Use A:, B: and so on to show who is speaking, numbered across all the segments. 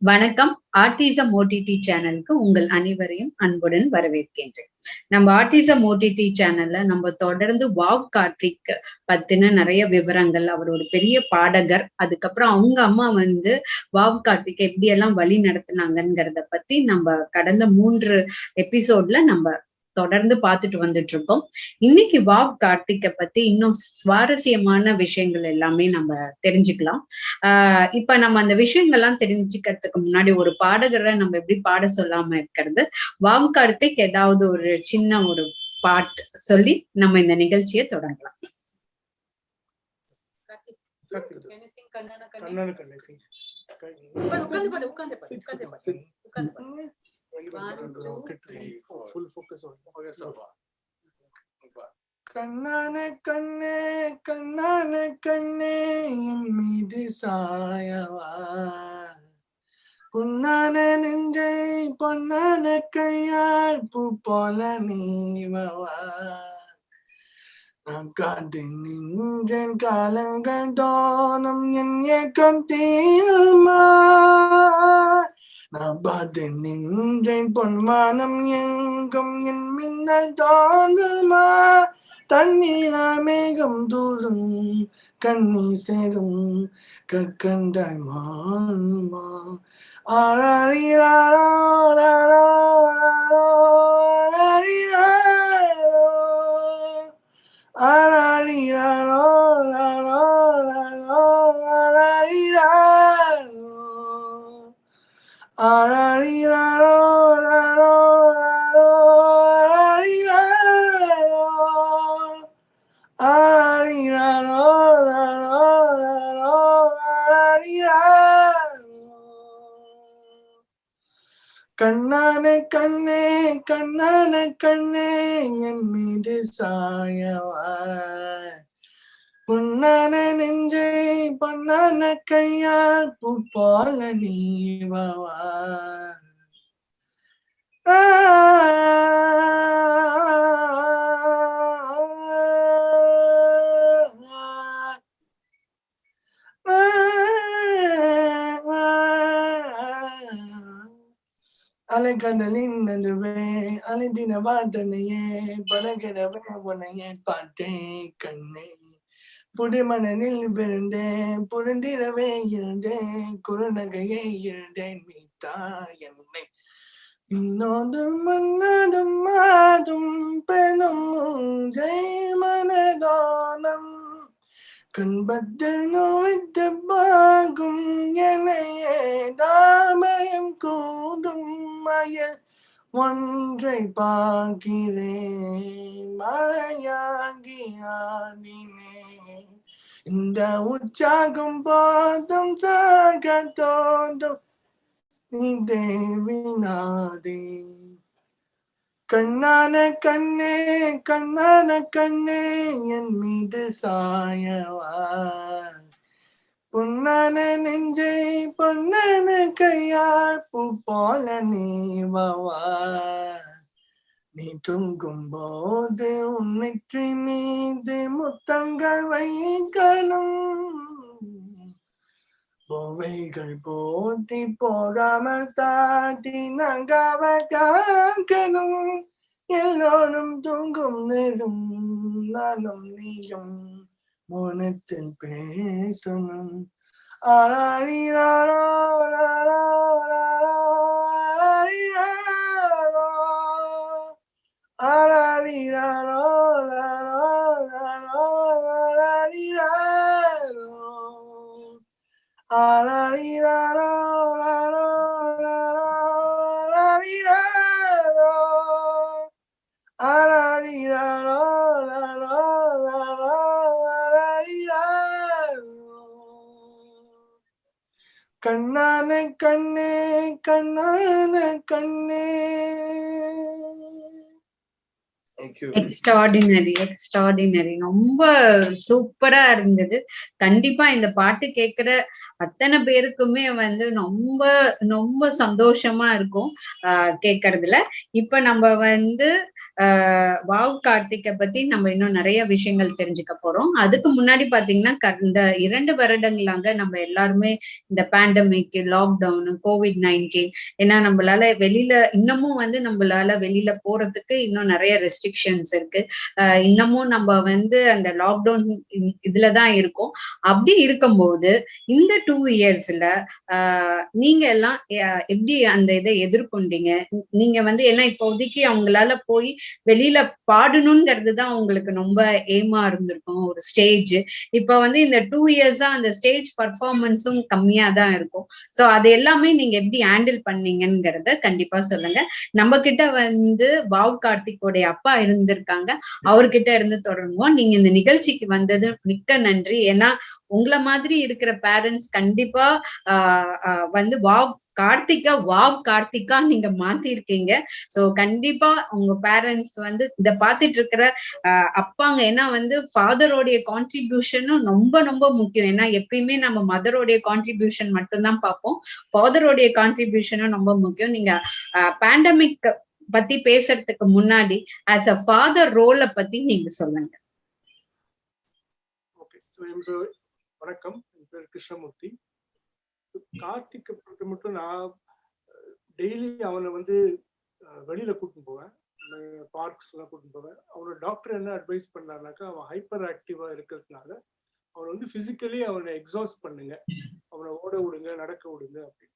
A: வணக்கம். Autism OTT சேனலுக்கு உங்கள் அனைவரையும் அன்புடன் வரவேற்கின்றேன். நம்ம ஆர்டிசம் ஓடிடி சேனல்ல நம்ம தொடர்ந்து வாவ் கார்த்திக் பத்தின நிறைய விவரங்கள், அவர் ஒரு பெரிய பாடகர், அதுக்கப்புறம் அவங்க அம்மா வாவ் கார்த்திக் எப்படி எல்லாம் வழி நடத்துனாங்கங்கிறத பத்தி நம்ம கடந்த 3 எபிசோட்ல நம்ம தொடர்ந்து பார்த்துட்டு வந்துட்டு இருக்கோம். இன்னைக்கு வாவ் கார்த்திக்க பத்தி இன்னும் சுவாரஸ்யமான விஷயங்கள் எல்லாமே நம்ம தெரிஞ்சுக்கலாம். இப்ப நம்ம அந்த விஷயங்கள்லாம் தெரிஞ்சுக்கிறதுக்கு முன்னாடி ஒரு பாடகரை நம்ம எப்படி பாட சொல்லாம இருக்கிறது. வாவ் கார்த்திக் ஏதாவது ஒரு சின்ன ஒரு பாட்டு சொல்லி நம்ம இந்த நிகழ்ச்சியை தொடங்கலாம்.
B: கண்ணான கண்ணே கண்ணான கண்ணே என் மீது சாயவா, பொன்னான நெஞ்சை பொன்னான கையால் பூ போல நீவவா. நான் காத்து நின்றேன் காலங்கள் தோறும் என் ஏக்கம் தீருமா. நான் பார்த்து நின்றேன் பொன்மானம் எங்கும் என் மின்னல் தோன்றுமா. தண்ணீர மேகம் தூரும் கண்ணி சேரும் கற்கண்டாய் மாறுமா. ஆராரிராரோ ராரோ ராரோ ஆராரிராரோ ராரோ ராரோ ஆராரிராரோ ஆராரிராரோ ராரோ ராரோ ஆராரிராரோ ராரோ ராரோ ஆராரிராரோ. கண்ணான கண்ணே கண்ணான கண்ணே என் மீது சாயவா, பொன்னான நெஞ்சை பொன்னான கையால் பூ போல நீவவா. அலைக்கடலின் நடுவே அலைந்தின வார்த்தனையே பழகிறவே உன்னையே பார்த்தேன் கண்ணே. புதுமணனில் விழுந்தேன் புரிந்திடவே இருந்தேன் குறுநகையே இருந்தேன் மீத்தா என்னை. இன்னொன்றும் மன்னதும் மாதும் பெணும் ஜெய் மனதோனம் கண்பத்தில் நோய்த்து பாகும் என்னையே தாமயம் கூடும் மயல் ஒன்றை பார்க்கிறேன் மழையாகி ஆடினேன். இந்த உற்சாகம் போதும் சாக தோன்றும் நீ தேவினாதே. கண்ணான கண்ணே கண்ணான கண்ணே என் மீது சாயவா, பொன்னான நெஞ்சை பொன்னான கையால் பூ போல நீவவா. நீ தூங்கும் போது உன்னைற்றி மீது முத்தங்கள் வைக்கணும், போவைகள் போட்டி போகாமல் தாட்டி நங்காவ காக்கணும். எல்லோரும் தூங்கும் நேரம் நானும் நீயும் மௌனத்தில் பேசணும். ஆராரிராரோ ராரோ ராரோ ஆராரிராரோ ராரோ ராரோ ஆராரிராரோ ஆராரிராரோ ராரோ ராரோ ஆராரிராரோ ஆராரிராரோ ராரோ ராரோ ஆராரிராரோ. கண்ணான கண்ணே கண்ணான கண்ணே.
A: எக்ஸ்ட்ராடினரி ரொம்ப சூப்பரா இருந்தது. கண்டிப்பா இந்த பாட்டு கேக்குற அத்தனை பேருக்குமே வந்து ரொம்ப ரொம்ப சந்தோஷமா இருக்கும் கேக்குறதுல. இப்ப நம்ம வந்து வாவ் கார்த்திக்க பத்தி நம்ம இன்னும் நிறைய விஷயங்கள் தெரிஞ்சுக்க போறோம். அதுக்கு முன்னாடி பாத்தீங்கன்னா இந்த 2 வருடங்களாக நம்ம எல்லாருமே இந்த பேண்டமிக், லாக்டவுன், COVID-19 ஏன்னா நம்மளால வெளியில இன்னமும் வந்து நம்மளால வெளியில போறதுக்கு இன்னும் நிறைய ரெஸ்ட்ரிக்ஷன்ஸ் இருக்கு. இன்னமும் நம்ம வந்து அந்த லாக்டவுன் இதுலதான் இருக்கோம். அப்படி இருக்கும்போது இந்த 2 இயர்ஸ்ல நீங்க எல்லாம் எப்படி அந்த இதை எதிர்கொண்டீங்க? நீங்க வந்து ஏன்னா இப்போதைக்கு அவங்களால போய் வெளியில பாடணுங்கிறது தான் உங்களுக்கு ரொம்ப ஏமா இருந்திருக்கும் ஒரு ஸ்டேஜ். இப்ப வந்து இந்த 2 இயர்ஸா அந்த ஸ்டேஜ் பர்ஃபார்மன்ஸும் கம்மியா தான் இருக்கும். சோ அது எல்லாமே நீங்க எப்படி ஹேண்டில் பண்ணீங்கங்கிறத கண்டிப்பா சொல்லுங்க. நம்ம கிட்ட வந்து வாவ் கார்த்திகோடைய அப்பா இருந்திருக்காங்க. அவர்கிட்ட இருந்து தொடருவோம். நீங்க இந்த நிகழ்ச்சிக்கு வந்தது மிக்க நன்றி. ஏன்னா உங்களை மாதிரி இருக்கிற பேரண்ட்ஸ் கண்டிப்பா வந்து வாவ் கார்த்திகா நீங்க மாத்திருக்கீங்க. சோ கண்டிப்பா உங்க பேரண்ட்ஸ் வந்து இத பாத்துட்டு இருக்கிற அப்பாங்க, ஏன்னா வந்து ஃபாதரோடைய கான்ட்ரிபியூஷனும் ரொம்ப ரொம்ப முக்கியம். ஏன்னா எப்பயுமே நம்ம மதரோடைய கான்ட்ரிபியூஷன் மட்டும்தான் பார்ப்போம். ஃபாதரோடைய கான்ட்ரிபியூஷனும் ரொம்ப முக்கியம். நீங்க பேண்டமிக் பத்தி பேசுறதுக்கு முன்னாடி ஆஸ் அ ஃபாதர் ரோல பத்தி நீங்க சொல்லுங்க.
B: வணக்கம், என் பேர் கிருஷ்ணமூர்த்தி. கார்த்திக் பொறுத்த மட்டும் நான் டெய்லி அவனை வந்து வெளியில கூட்டிட்டு போவேன், பார்க்ஸ் எல்லாம் கூட்டிட்டு போவேன். அவனோட டாக்டர் என்ன அட்வைஸ் பண்ணாருனாக்கா, அவன் ஹைப்பர் ஆக்டிவா இருக்கிறதுனால அவனை வந்து பிசிக்கலி அவனை எக்ஸாஸ்ட் பண்ணுங்க, அவனை ஓட விடுங்க, நடக்க விடுங்க அப்படின்னு.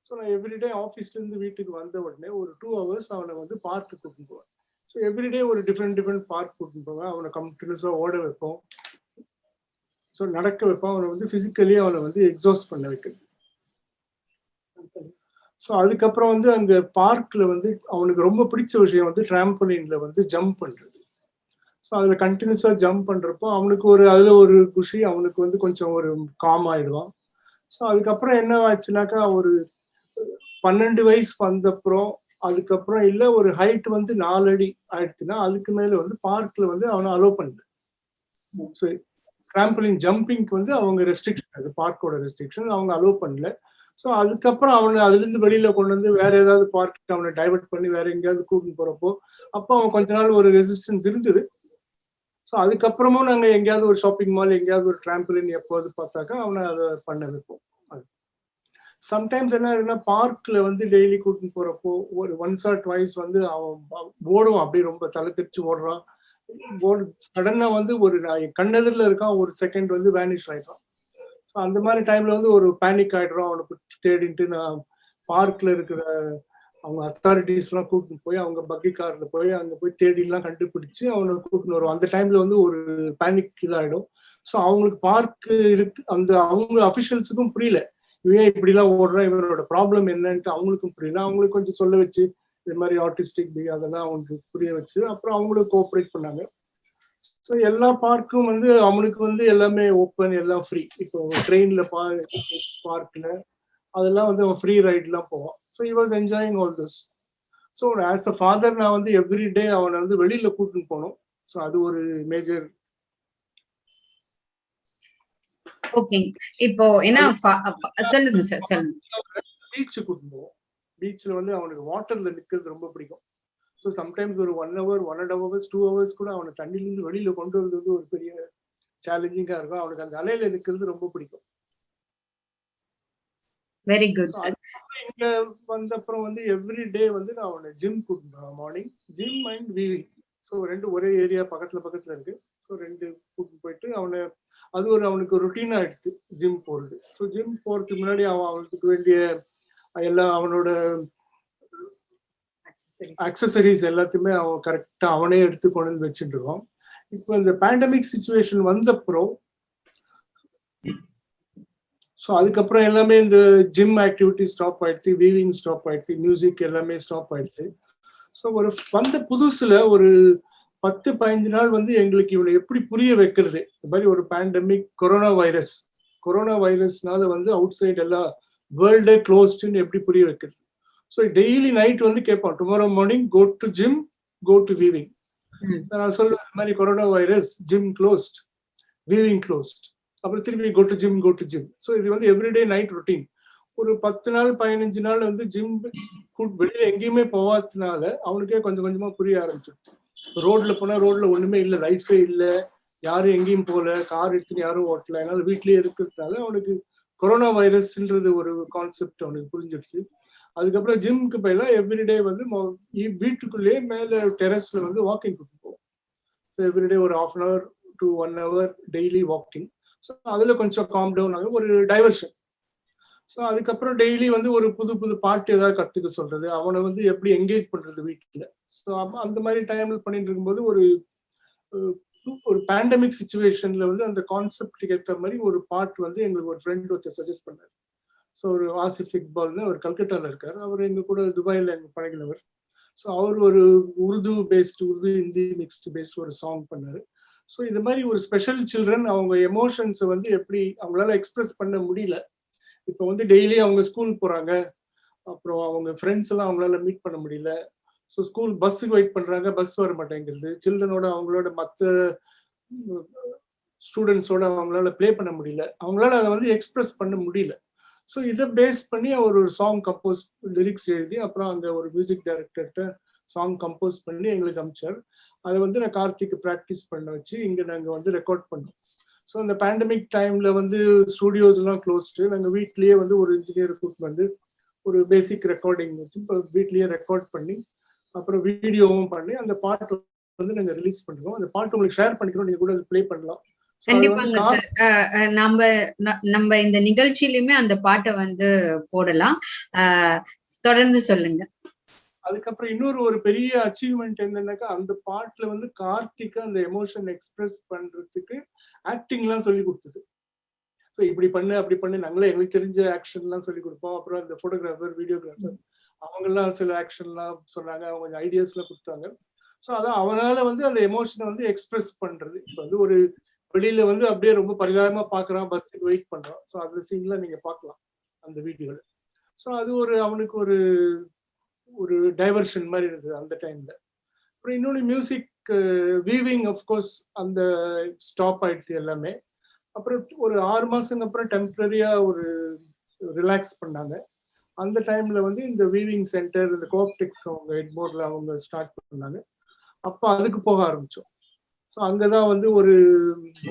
B: ஸோ நான் எவ்ரிடே ஆஃபீஸ்ல இருந்து வீட்டுக்கு வந்த உடனே ஒரு 2 hours அவனை வந்து பார்க்கு கூட்டிட்டு போவேன். ஸோ எவ்ரிடே ஒரு டிஃப்ரெண்ட் பார்க் கூட்டிட்டு போவேன். அவனை கண்டினியூஸா ஓட வைப்போம், ஸோ நடக்க வைப்போம். அவனை வந்து பிசிக்கலி அவனை வந்து எக்ஸாஸ்ட் பண்ண வைக்கிறது. ஸோ அதுக்கப்புறம் வந்து அங்க பார்க்ல வந்து அவனுக்கு ரொம்ப பிடிச்ச விஷயம் வந்து டிராம்பலின்ல வந்து ஜம்ப் பண்றது. ஸோ அதுல கண்டினியூஸா ஜம்ப் பண்றப்போ அவனுக்கு அதுல ஒரு குஷி, அவனுக்கு வந்து கொஞ்சம் ஒரு காம் ஆயிடுவான். ஸோ அதுக்கப்புறம் என்ன ஆச்சுனாக்கா, ஒரு 12 வயசு வந்தப்புறம் அதுக்கப்புறம் இல்ல ஒரு ஹைட் வந்து 4 அடி ஆயிடுச்சுன்னா அதுக்கு மேல வந்து பார்க்ல வந்து அவனை அலோவ் பண்ணல. ஸோ டிராம்பலின் ஜம்பிங்க்கு வந்து அவங்க ரெஸ்ட்ரிக்ஷன், அது பார்க்கோட ரெஸ்ட்ரிக்ஷன், அவங்க அலோவ் பண்ணல. ஸோ அதுக்கப்புறம் அவனை அதுல இருந்து வெளியில கொண்டு வந்து வேற ஏதாவது பார்க் அவனை டைவர்ட் பண்ணி வேற எங்கேயாவது கூட்டிட்டு போறப்போ அப்போ அவன் கொஞ்ச நாள் ஒரு ரெசிஸ்டன்ஸ் இருந்தது. ஸோ அதுக்கப்புறமும் நாங்க எங்கேயாவது ஒரு ஷாப்பிங் மால், எங்கேயாவது ஒரு டிராம்பலின் எப்போது பார்த்தாக்கா அவனை அதை பண்ண வைப்போம். சம்டைம்ஸ் என்ன ஆகுதுன்னா, பார்க்ல வந்து டெய்லி கூட்டிட்டு போறப்போ ஒரு ஒன்ஸ் ஆர் ட்வைஸ் வந்து அவன் ஓடுவான், அப்படியே ரொம்ப தலை தெரிச்சு ஓடுறான். சடனா வந்து ஒரு கண்ணெதிரில் இருக்கான், ஒரு செகண்ட் வந்து வேனிஷ் ஆயிடுறான். அந்த மாதிரி டைம்ல வந்து ஒரு பேனிக் ஆயிடுறோம். அவனுக்கு தேடிட்டு நான் பார்க்ல இருக்கிற அவங்க அத்தாரிட்டிஸ் எல்லாம் கூட்டிட்டு போய் அவங்க பக்கி கார்ல போய் அங்க போய் தேடி எல்லாம் கண்டுபிடிச்சு அவனை கூட்டின்னு வருவோம். அந்த டைம்ல வந்து ஒரு பேனிக் இதாயிடும். ஸோ அவங்களுக்கு பார்க் இருக்கு, அந்த அவங்க அபிஷியல்ஸுக்கும் புரியல இவன் இப்படி எல்லாம் ஓடுறான், இவனோட ப்ராப்ளம் என்னன்ட்டு அவங்களுக்கும் புரியல. அவங்களுக்கு கொஞ்சம் சொல்ல வச்சு இது மாதிரி ஆட்டிஸ்டிக் பி அதெல்லாம் அவங்களுக்கு புரிய வச்சு அப்புறம் அவங்களும் கோஆப்ரேட் பண்ணாங்க. ஸோ எல்லா பார்க்கும் வந்து அவனுக்கு வந்து எல்லாமே ஓப்பன், எல்லாம் ஃப்ரீ. இப்போ ட்ரெயின்ல பார்க்ல அதெல்லாம் வந்து அவன் ஃப்ரீ ரைட்லாம் போவான். So he was enjoying all this. So as a father நான் வந்து எவ்ரி டே அவனை வந்து வெளியில கூட்டின்னு போனோம். ஸோ அது ஒரு மேஜர்.
A: ஓகே, இப்போ என்ன சொல்லுங்க சார், சொல்லுங்க.
B: பீச் கூட்டின்னு போவோம். பீச்ல வந்து அவனுக்கு வாட்டர்ல நிக்கிறது ரொம்ப பிடிக்கும். ஸோ சம்டைம்ஸ் ஒரு 1 hour 1.5 hours 2 hours கூட அவனை தண்ணியிலிருந்து வெளியில கொண்டு வர்றது ஒரு பெரிய சேலஞ்சிங்கா இருக்கும். அவனுக்கு அந்த அலையில நிக்கிறது ரொம்ப பிடிக்கும்.
A: Very good sir.
B: இங்க வந்த அப்புறம் வந்து எவ்ரி டே வந்து நான் அவனை ஜிம் கூட்டிட்டு போவேன். Morning gym and weaving. So ரெண்டு ஒரே ஏரியா பக்கத்துல இருக்கு. ஸோ 2 கூட்டிட்டு போயிட்டு அவனை அது அவனுக்கு ரொட்டீனா எடுத்து ஜிம் போறது. ஸோ ஜிம் போறதுக்கு முன்னாடி அவனுக்கு வேண்டிய எல்லாம் அவனோட அக்சசரிஸ் எல்லாத்தையுமே அவன் கரெக்டா அவனே எடுத்து கொண்டு வந்து வச்சுட்டு இருக்கான். இப்போ இந்த பேண்டமிக் சிச்சுவேஷன் வந்தப்புறம் ஸோ அதுக்கப்புறம் எல்லாமே இந்த ஜிம் ஆக்டிவிட்டி ஸ்டாப் ஆயிடுச்சு, வீவிங் ஸ்டாப் ஆயிடுச்சு, மியூசிக் எல்லாமே ஸ்டாப் ஆயிடுச்சு. ஸோ வந்த புதுசுல ஒரு 10-15 நாள் வந்து எங்களுக்கு இவனை எப்படி புரிய வைக்கிறது, இந்த மாதிரி ஒரு பேண்டமிக் கொரோனா வைரஸ்னால வந்து அவுட் சைட் எல்லாம் வேர்ல்டே க்ளோஸ்டுன்னு எப்படி புரிய வைக்கிறது. ஸோ டெய்லி நைட் வந்து கேட்பான், tomorrow morning go to gym, go to weaving. நான் சொல்லுவேன் இந்த மாதிரி corona virus, gym closed, weaving closed, அப்புறம் திருப்பி கோ டு ஜிம். ஸோ இது வந்து எவ்ரிடே நைட் ரொட்டீன். ஒரு 10 நாள் 15 நாள் வந்து ஜிம் வெளியில எங்கேயுமே போகாததுனால அவனுக்கே கொஞ்சம் கொஞ்சமா புரிய ஆரம்பிச்சிடும். ரோட்ல போனா ரோட்ல ஒண்ணுமே இல்லை, லைஃபே இல்லை, யாரும் எங்கேயும் போகல, கார் எடுத்துன்னு யாரும் ஓட்டல, அதனால வீட்லயே இருக்கிறதுனால அவனுக்கு கொரோனா வைரஸ்ன்றது ஒரு கான்செப்ட் அவனுக்கு புரிஞ்சிடுச்சு. அதுக்கப்புறம் ஜிம்க்கு போயெல்லாம் எவ்ரிடே வந்து வீட்டுக்குள்ளேயே மேல டெரஸ்ல வந்து வாக்கிங் கூட்டு போவோம். எவ்ரிடே ஒரு 1/2 hour to 1 hour daily walking. So அதுல கொஞ்சம் காம் டவுன் ஆகும், ஒரு டைவர்ஷன். ஸோ அதுக்கப்புறம் டெய்லி வந்து ஒரு புது புது பாட்டு ஏதாவது கத்துக்க சொல்றது, அவனை வந்து எப்படி என்கேஜ் பண்றது வீட்டுல. ஸோ அந்த மாதிரி டைம்ல பண்ணிட்டு இருக்கும்போது ஒரு பேண்டமிக் சுச்சுவேஷன்ல வந்து அந்த கான்செப்டுக்கு ஏற்ற மாதிரி ஒரு பாட்டு வந்து எங்களுக்கு ஒரு ஃப்ரெண்ட் ஒருத்தர் சஜஸ்ட் பண்ணாரு. ஸோ ஒரு ஆசிஃப் இக்பால்னு அவர் கல்கட்டால இருக்காரு, அவர் எங்க கூட துபாயில எங்க பழகினவர். ஸோ அவர் ஒரு உருது ஹிந்தி மிக்ஸ்டு பேஸ்ட் ஒரு சாங் பண்ணாரு. ஸோ இது மாதிரி ஒரு ஸ்பெஷல் சில்ட்ரன் அவங்க எமோஷன்ஸை வந்து எப்படி அவங்களால எக்ஸ்பிரஸ் பண்ண முடியல. இப்போ வந்து டெய்லி அவங்க ஸ்கூல் போறாங்க, அப்புறம் அவங்க ஃப்ரெண்ட்ஸ் எல்லாம் அவங்களால மீட் பண்ண முடியல. ஸோ ஸ்கூல் பஸ்ஸுக்கு வெயிட் பண்றாங்க, பஸ் வர மாட்டேங்கிறது. சில்ட்ரனோட அவங்களோட மற்ற ஸ்டூடெண்ட்ஸோட அவங்களால ப்ளே பண்ண முடியல, அவங்களால அதை வந்து எக்ஸ்பிரஸ் பண்ண முடியல. ஸோ இதை பேஸ் பண்ணி அவர் ஒரு சாங் கம்போஸ், லிரிக்ஸ் எழுதி, அப்புறம் அங்கே ஒரு மியூசிக் டைரக்டர்கிட்ட சாங் கம்போஸ் பண்ணி எங்களுக்கு அனுப்பிச்சார். அதை வந்து நான் கார்த்திக் ப்ராக்டிஸ் பண்ண வச்சு இங்கே நாங்கள் வந்து ரெக்கார்ட் பண்ணோம். ஸோ அந்த பேண்டமிக் டைம்ல வந்து ஸ்டூடியோஸ் எல்லாம் க்ளோஸ்டு, நாங்கள் வீட்லயே வந்து ஒரு இன்ஜினியர் கூப்பிட்டு வந்து ஒரு பேசிக் ரெக்கார்டிங் வச்சு இப்போ வீட்லயே ரெக்கார்ட் பண்ணி அப்புறம் வீடியோவும் பண்ணி அந்த பாட்டு வந்து நாங்கள் ரிலீஸ் பண்ணுறோம். அந்த பாட்டு உங்களுக்கு ஷேர் பண்ணிக்கிறோம், நீங்க கூட ப்ளே பண்ணலாம்.
A: கண்டிப்பாங்க சார். நம்ம இந்த நிகழ்ச்சியிலுமே அந்த பாட்டை வந்து போடலாம். தொடர்ந்து சொல்லுங்க. அதுக்கப்புறம்
B: இன்னொரு ஒரு பெரிய அச்சீவ்மெண்ட் என்னன்னாக்கா, அந்த பாட்டுல வந்து கார்த்திக் அந்த எமோஷன் எக்ஸ்பிரஸ் பண்றதுக்கு ஆக்டிங் எல்லாம் சொல்லி கொடுத்தது. ஸோ இப்படி பண்ணு அப்படி பண்ணு, நாங்களே எங்களுக்கு தெரிஞ்ச ஆக்ஷன் எல்லாம் சொல்லி கொடுப்போம். அப்புறம் இந்த போட்டோகிராஃபர் வீடியோகிராஃபர் அவங்க எல்லாம் சில ஆக்ஷன் எல்லாம் சொன்னாங்க, அவங்க கொஞ்சம் ஐடியாஸ் எல்லாம் கொடுத்தாங்க. ஸோ அதான் அவனால வந்து அந்த எமோஷனை வந்து எக்ஸ்பிரஸ் பண்றது. இப்போ வந்து ஒரு வெளியில வந்து அப்படியே ரொம்ப பரிதாபமா பாக்குறான், பஸ்ஸுக்கு வெயிட் பண்றான். ஸோ அந்த சீன்லாம் நீங்க பார்க்கலாம் அந்த வீடியோல. ஸோ அது அவனுக்கு ஒரு டைவர்ஷன் மாதிரி இருந்தது அந்த டைம்ல. அப்புறம் இன்னொன்று மியூசிக் வீவிங் ஆஃப்கோர்ஸ் அந்த ஸ்டாப் ஆயிடுச்சு எல்லாமே. அப்புறம் ஒரு 6 மாசங்க அப்புறம் டெம்பரரியா ஒரு ரிலாக்ஸ் பண்ணாங்க. அந்த டைம்ல வந்து இந்த வீவிங் சென்டர், இந்த கோஆப்டெக்ஸ் அவங்க எட்மோர்ல அவங்க ஸ்டார்ட் பண்ணாங்க. அப்போ அதுக்கு போக ஆரம்பிச்சோம். ஸோ அங்கதான் வந்து ஒரு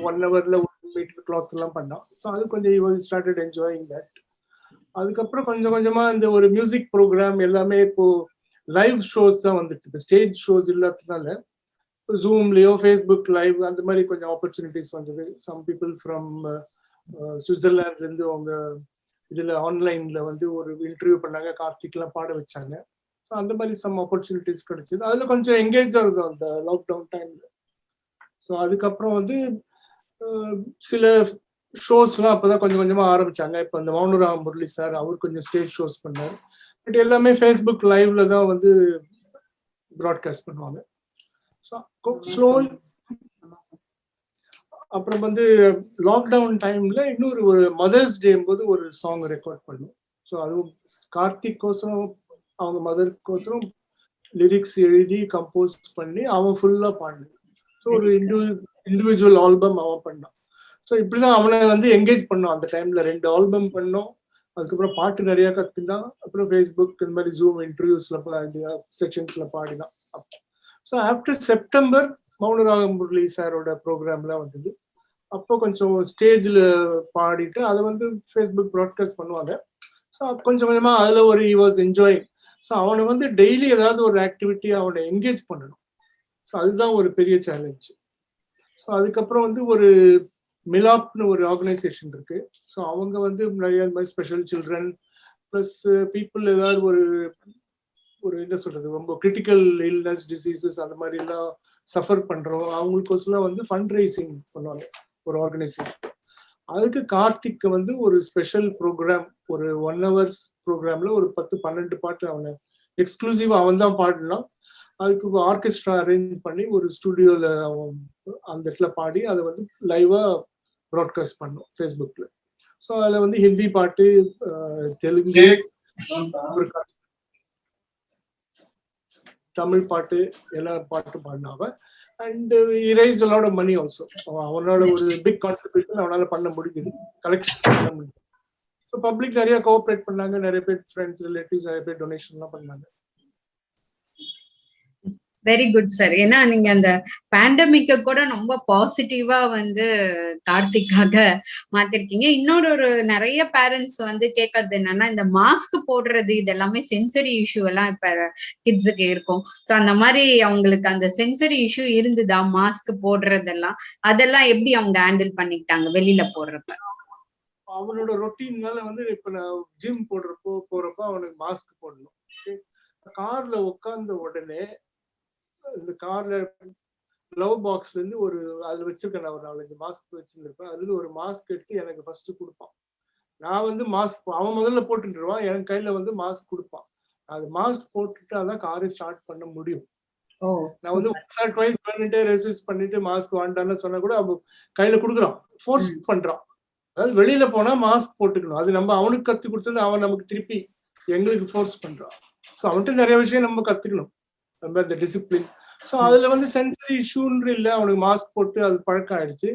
B: 1 hourல 1 மீட்டர் கிளாத் எல்லாம் பண்ணோம். ஸோ அது கொஞ்சம் ஸ்டார்டட் என்ஜாயிங் தட். அதுக்கப்புறம் கொஞ்சம் கொஞ்சமா இந்த ஒரு மியூசிக் ப்ரோக்ராம் எல்லாமே இப்போ லைவ் ஷோஸ் தான் வந்துட்டு, இப்போ ஸ்டேஜ் ஷோஸ் இல்லாததுனால ஜூம்லயோ ஃபேஸ்புக் லைவ் அந்த மாதிரி கொஞ்சம் ஆப்பர்ச்சுனிட்டிஸ் வந்தது. சம் பீப்புள் ஃப்ரம் சுவிட்சர்லாண்ட்ல இருந்து அவங்க இதுல ஆன்லைன்ல வந்து ஒரு இன்டர்வியூ பண்ணாங்க, கார்த்திக்லாம் பாட வச்சாங்க. ஸோ அந்த மாதிரி சம் ஆப்பர்ச்சுனிட்டிஸ் கிடைச்சது. அதுல கொஞ்சம் என்கேஜ் ஆகுது அந்த லாக்டவுன் டைம்ல. ஸோ அதுக்கப்புறம் வந்து சில ஷோஸ்லாம் அப்பதான் கொஞ்சம் கொஞ்சமா ஆரம்பிச்சாங்க. இப்போ அந்த மௌனராம் முரளி சார் அவர் கொஞ்சம் ஸ்டேஜ் ஷோஸ் பண்ணார். பட் எல்லாமே ஃபேஸ்புக் லைவ்ல தான் வந்து ப்ராட்காஸ்ட் பண்ணுவாங்க. அப்புறம் வந்து லாக்டவுன் டைம்ல இன்னொரு ஒரு மதர்ஸ் டே போது ஒரு சாங் ரெக்கார்ட் பண்ணோம். ஸோ அதுவும் கார்த்திக் கோசரம் அவங்க மதர்க்கோசரம் லிரிக்ஸ் எழுதி கம்போஸ் பண்ணி அவன் ஃபுல்லா பாடினான். ஸோ ஒரு இண்டிவிஜுவல் ஆல்பம் அவன் பண்ணான். ஸோ இப்படிதான் அவனை வந்து என்கேஜ் பண்ணோம். அந்த டைம்ல 2 ஆல்பம் பண்ணோம். அதுக்கப்புறம் பாட்டு நிறைய கத்துனான். அப்புறம் ஃபேஸ்புக் இந்த மாதிரி ஜூம் இன்டர்வியூஸ்ல செக்ஷன்ஸ்ல பாடினான். So after September Mounaragam Murali சாரோட ப்ரோக்ராம்லாம் வந்தது. அப்போ கொஞ்சம் ஸ்டேஜ்ல பாடிட்டு அதை வந்து ஃபேஸ்புக் ப்ராட்காஸ்ட் பண்ணுவாங்க. ஸோ கொஞ்சம் கொஞ்சமா அதுல ஒரு ஹி வாஸ் என்ஜாயிங். ஸோ அவனை வந்து டெய்லி ஏதாவது ஒரு ஆக்டிவிட்டி அவனை என்கேஜ் பண்ணணும். ஸோ அதுதான் ஒரு பெரிய சேலஞ்ச். ஸோ அதுக்கப்புறம் வந்து ஒரு மிலாப்னு ஒரு ஆர்கனைசேஷன் இருக்கு. ஸோ அவங்க வந்து நிறைய மாதிரி ஸ்பெஷல் சில்ட்ரன் பிளஸ் பீப்புள் ஏதாவது ஒரு என்ன சொல்றது ரொம்ப கிரிட்டிக்கல் இல்னஸ் டிசீசஸ் அந்த மாதிரி எல்லாம் சஃபர் பண்றோம் அவங்களுக்கோசரம் வந்து ஃபண்ட் ரைசிங் பண்ணுவாங்க ஒரு ஆர்கனைசேஷன். அதுக்கு கார்த்திக் வந்து ஒரு ஸ்பெஷல் ப்ரோக்ராம், ஒரு 1 hour ப்ரோக்ராம்ல ஒரு 10-12 பாட்டு அவனை எக்ஸ்க்ளூசிவா அவன் தான் பாடலாம். அதுக்கு ஆர்கெஸ்ட்ரா அரேஞ்ச் பண்ணி ஒரு ஸ்டுடியோல அவன் அந்த இடத்துல பாடி அதை வந்து லைவா ப்ராட்காஸ்ட் பண்ணோம் ஃபேஸ்புக்ல. ஸோ அதுல வந்து ஹிந்தி பாட்டு, தெலுங்கு, தமிழ் பாட்டு எல்லா பாட்டும் பாடினாவ. And he raised a lot of money also. அவனால ஒரு பிக் கான்ட்ரிபியூஷன் அவனால பண்ண முடியுது, கலெக்ஷன் பண்ண முடியுது. ஸோ பப்ளிக் நிறைய கோஆப்ரேட் பண்ணாங்க, நிறைய பேர் ஃப்ரெண்ட்ஸ் ரிலேட்டிவ்ஸ் நிறைய பேர் டொனேஷன்லாம் பண்ணாங்க.
A: Very good sir. ஏன்னா நீங்க அந்த பேண்டமிக்க கூட ரொம்ப பாசிட்டிவா வந்து கார்த்திக்காக மாத்திருக்கீங்க. இன்னொரு ஒரு நிறைய பேரண்ட்ஸ் வந்து கேட்கறது என்னன்னா, இந்த மாஸ்க் போடுறது இதெல்லாமே சென்சரி இஷ்யூ எல்லாம் இப்ப கிட்ஸுக்கு இருக்கும். ஸோ அந்த மாதிரி அவங்களுக்கு அந்த சென்சரி இஷ்யூ இருந்துதா மாஸ்க் போடுறதெல்லாம்? அதெல்லாம் எப்படி அவங்க ஹேண்டில் பண்ணிக்கிட்டாங்க வெளியில போடுறப்ப?
B: அவனோட ரொட்டீன்னால வந்து இப்ப நான் ஜிம் போறப்போ அவனுக்கு மாஸ்க் போடணும். கார்ல உட்கார்ந்த உடனே இந்த கார்ல லவ் பாக்ஸ்ல இருந்து ஒரு அதுல வச்சிருக்கேன், நான் ஒரு 4-5 மாஸ்க் வச்சிருந்திருப்பேன். அதுல ஒரு மாஸ்க் எடுத்து எனக்கு ஃபர்ஸ்ட் கொடுப்பான். நான் வந்து மாஸ்க் அவன் முதல்ல போட்டுருவான், என் கையில வந்து மாஸ்க் கொடுப்பான். அது மாஸ்க் போட்டுட்டு அதான் காரை ஸ்டார்ட் பண்ண முடியும். நான் வந்து ட்வைஸ் பண்ணிட்டு ரெசிஸ்ட் பண்ணிட்டு மாஸ்க் வாண்டான்னு சொன்னா கூட அவன் கையில கொடுக்குறான், ஃபோர்ஸ் பண்றான். அதாவது வெளியில போனா மாஸ்க் போட்டுக்கணும், அது நம்ம அவனுக்கு கத்து கொடுத்தது அவன் நமக்கு திருப்பி எங்களுக்கு ஃபோர்ஸ் பண்றான். ஸோ அவன்கிட்ட நிறைய விஷயம் நம்ம கத்துக்கணும், நம்ம இந்த டிசிப்ளின். ஸோ அதுல வந்து சென்சரி இஷ்யூன்ற இல்லை, அவனுக்கு மாஸ்க் போட்டு அது பழக்கம் ஆயிடுச்சு.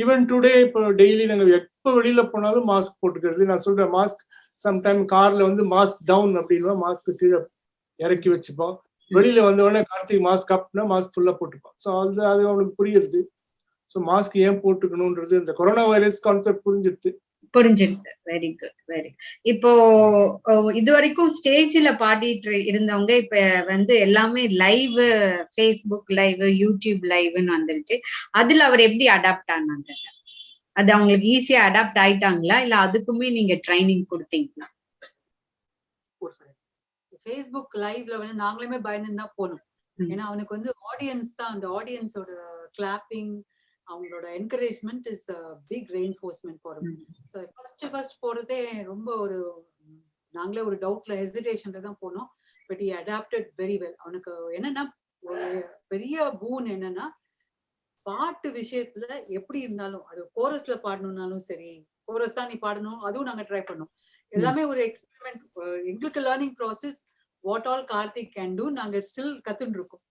B: ஈவன் டுடே இப்போ டெய்லி நாங்கள் எப்போ வெளியில போனாலும் மாஸ்க் போட்டுக்கிறது. நான் சொல்றேன் மாஸ்க் சம்டைம் கார்ல வந்து மாஸ்க் டவுன் அப்படின்னா மாஸ்க் கீழே இறக்கி வச்சுப்போம். வெளியில வந்த உடனே கார்த்திக் மாஸ்க் அப்னா மாஸ்க் ஃபுல்லா போட்டுப்போம். ஸோ அது அவனுக்கு புரியுது. ஸோ மாஸ்க் ஏன் போட்டுக்கணும்ன்றது இந்த கொரோனா வைரஸ் கான்செப்ட் புரிஞ்சிருது.
A: Very good, very. இப்போ இது வரைக்கும் ஸ்டேஜ்ல பாடிட்டு இருந்தவங்க இப்ப வந்து எல்லாமே லைவ், ஃபேஸ்புக் லைவ், யூடியூப் லைவ்னு வந்துருச்சு. அதுல அவர் எப்படி அடாப்ட் ஆனாங்க? அது அவங்களுக்கு ஈஸியா அடாப்ட் ஆயிட்டாங்களா, இல்ல அதுக்குமே நீங்க ட்ரைனிங் கொடுத்தீங்களா?
C: ஃபேஸ்புக் லைவ்ல வந்து நாங்களுமே பயந்து தான் போனோம். ஏன்னா அவனுக்கு வந்து ஆடியன்ஸ் தான், அந்த ஆடியன்ஸோட கிளாப்பிங், அவங்களோட encouragement is big reinforcement for him. So first போறதே ரொம்ப ஒரு நாங்களே ஒரு டவுட்ல ஹெசிடேஷன்ல தான் போனோம். But he adapted very well. அவனுக்கு என்னன்னா ஒரு பெரிய பூன் என்னன்னா, பாட்டு விஷயத்துல எப்படி இருந்தாலும் அது கோரஸ்ல பாடணும்னாலும் சரி, கோரஸ் தான் நீ பாடணும், அதுவும் நாங்க ட்ரை பண்ணோம். எல்லாமே ஒரு எக்ஸ்பெரிமெண்ட். எங்களுக்கு learning process, what all Karthik can do நாங்க ஸ்டில் கத்துட்டு இருக்கோம்.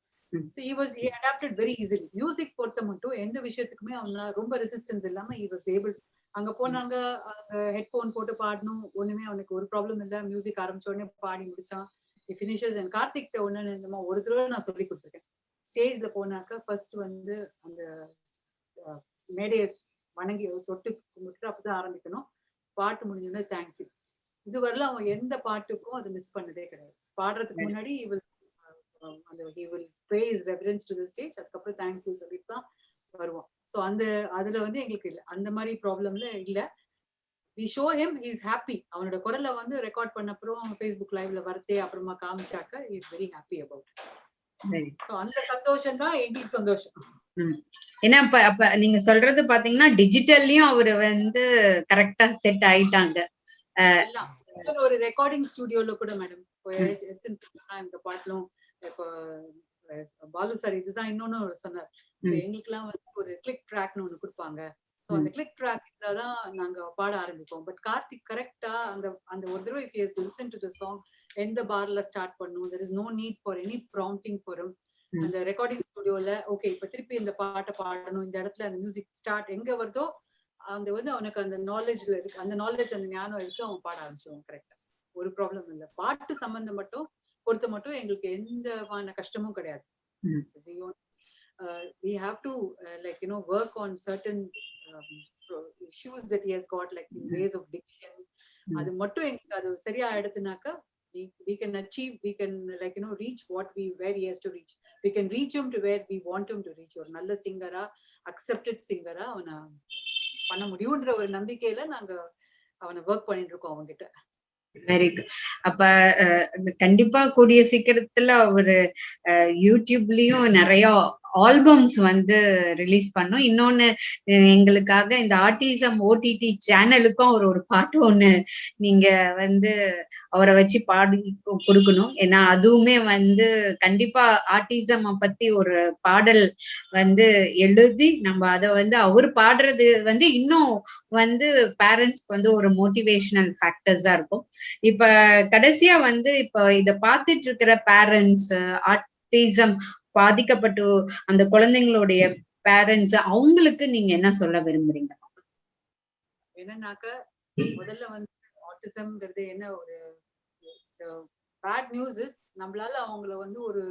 C: he adapted very easily. Music பொறுத்த மட்டும் எந்த விஷயத்துக்குமே அவனால ரொம்ப ரெசிஸ்டன்ஸ் இல்லாம he was able. அங்க போனாங்க, ஹெட்போன் போட்டு பாடணும், ஒண்ணுமே அவனுக்கு ஒரு ப்ராப்ளம் இல்ல. மியூசிக் ஆரம்பிச்ச உடனே பாடி முடிச்சான். finishes. and கார்த்திக் ஒண்ணு என்னமோ ஒரு தடவை நான் சொல்லி கொடுத்துருக்கேன். ஸ்டேஜ்ல போனாக்க ஃபர்ஸ்ட் வந்து அந்த மேடையை வணங்கி தொட்டு கும்பிட்டு அப்பதான் ஆரம்பிக்கணும். பாட்டு முடிஞ்சோடனே தேங்க்யூ. இது வரல அவன் எந்த பாட்டுக்கும் அது மிஸ் பண்ணதே கிடையாது. பாடுறதுக்கு முன்னாடி he will pay his reverence to the stage, அதுக்கப்புறம் தேங்க்யூ சொல்லிட்டு தான் வருவான். ஸோ அதுல வந்து எங்களுக்கு இல்லை, அந்த மாதிரி ப்ராப்ளம்ல இல்லை. we show him he is happy. அவனோட குரலை வந்து ரெக்கார்ட் பண்ண அப்புறம் ஃபேஸ்புக் லைவ்ல வரதே அப்புறமா காமிச்சாக்க he is very happy about it. So அந்த சந்தோஷம் தான் எங்களுக்கு சந்தோஷம்.
A: ஏன்னா அப்ப நீங்க சொல்றது பாத்தீங்கன்னா டிஜிட்டல்லயும் அவரு வந்து கரெக்டா செட் ஆயிட்டாங்க.
C: ஒரு ரெக்கார்டிங் ஸ்டுடியோல கூட மேடம் இந்த பாட்டிலும் இப்போ பாலு சார் இதுதான் இன்னொன்னு சொன்னார். எங்களுக்கு எல்லாம் வந்து ஒரு கிளிக் ட்ராக்னு ஒண்ணு கொடுப்பாங்க. சோ அந்த கிளிக் ட்ராக் தான் நாங்க பாட ஆரம்பிப்போம். பட் கார்த்திக் கரெக்டா அந்த ஒரு தடவை if he has listened to the song, எந்த பார்ல ஸ்டார்ட் பண்ணணும், there is no need for any prompting for him. அந்த ரெக்கார்டிங் ஸ்டுடியோல ஓகே இப்ப திருப்பி இந்த பாட்டை பாடணும், இந்த இடத்துல அந்த மியூசிக் ஸ்டார்ட் எங்க வருதோ அந்த வந்து அவனுக்கு அந்த நாலேஜ்ல இருக்கு, அந்த நாலேஜ் அந்த ஞானம் இருக்கு, அவன் பாட ஆரம்பிச்சுவான் கரெக்டா. ஒரு ப்ராப்ளம் இல்லை. பாட்டு சம்பந்தம் மட்டும் பொறுத்த மட்டும் எங்களுக்கு எந்த கஷ்டமும் கிடையாது. we have to work on certain issues that he has got, like in ways of diction. அது மட்டும் எங்களுக்கு அது சரியா எடுத்துனாக்க we can achieve, we can reach where he has to reach. We can reach him to where we want him to reach. ஒரு நல்ல சிங்கரா, accepted சிங்கரா அவனை பண்ண முடியும்ன்ற ஒரு நம்பிக்கையில நாங்க அவனை ஒர்க் பண்ணிட்டு இருக்கோம் அவங்ககிட்ட.
A: Very good. அப்ப கண்டிப்பா கூடிய சீக்கிரத்துல ஒரு யூடியூப்லயும் நிறைய ஆல்பம்ஸ் வந்து ரிலீஸ் பண்ணும். இன்னொன்னு எங்களுக்காக இந்த ஆர்டிசம் ஓடிடி சேனலுக்கும் ஒரு பாட்டு ஒண்ணு நீங்க வந்து அவரை வச்சு பாடி கொடுக்கணும். ஏன்னா அதுவுமே வந்து கண்டிப்பா ஆர்டிசம் பத்தி ஒரு பாடல் வந்து எழுதி நம்ம அதை வந்து அவர் பாடுறது வந்து இன்னும் வந்து பேரண்ட்ஸ்க்கு வந்து ஒரு மோட்டிவேஷனல் ஃபேக்டர்ஸா இருக்கும். இப்ப கடைசியா வந்து இப்ப இத பாத்துட்டு இருக்கிற பேரண்ட்ஸ், ஆட்டிசம் பாதிக்கப்பட்டு அந்த குழந்தைங்களுடைய பேரண்ட்ஸ் அவங்களுக்கு நீங்க என்ன சொல்ல விரும்புறீங்க?
C: என்னன்னாக்க முதல்ல வந்து ஆட்டிசம்ங்கிறது என்ன ஒரு பேட் நியூஸ் இஸ் நம்மளால அவங்கள வந்து ஒரு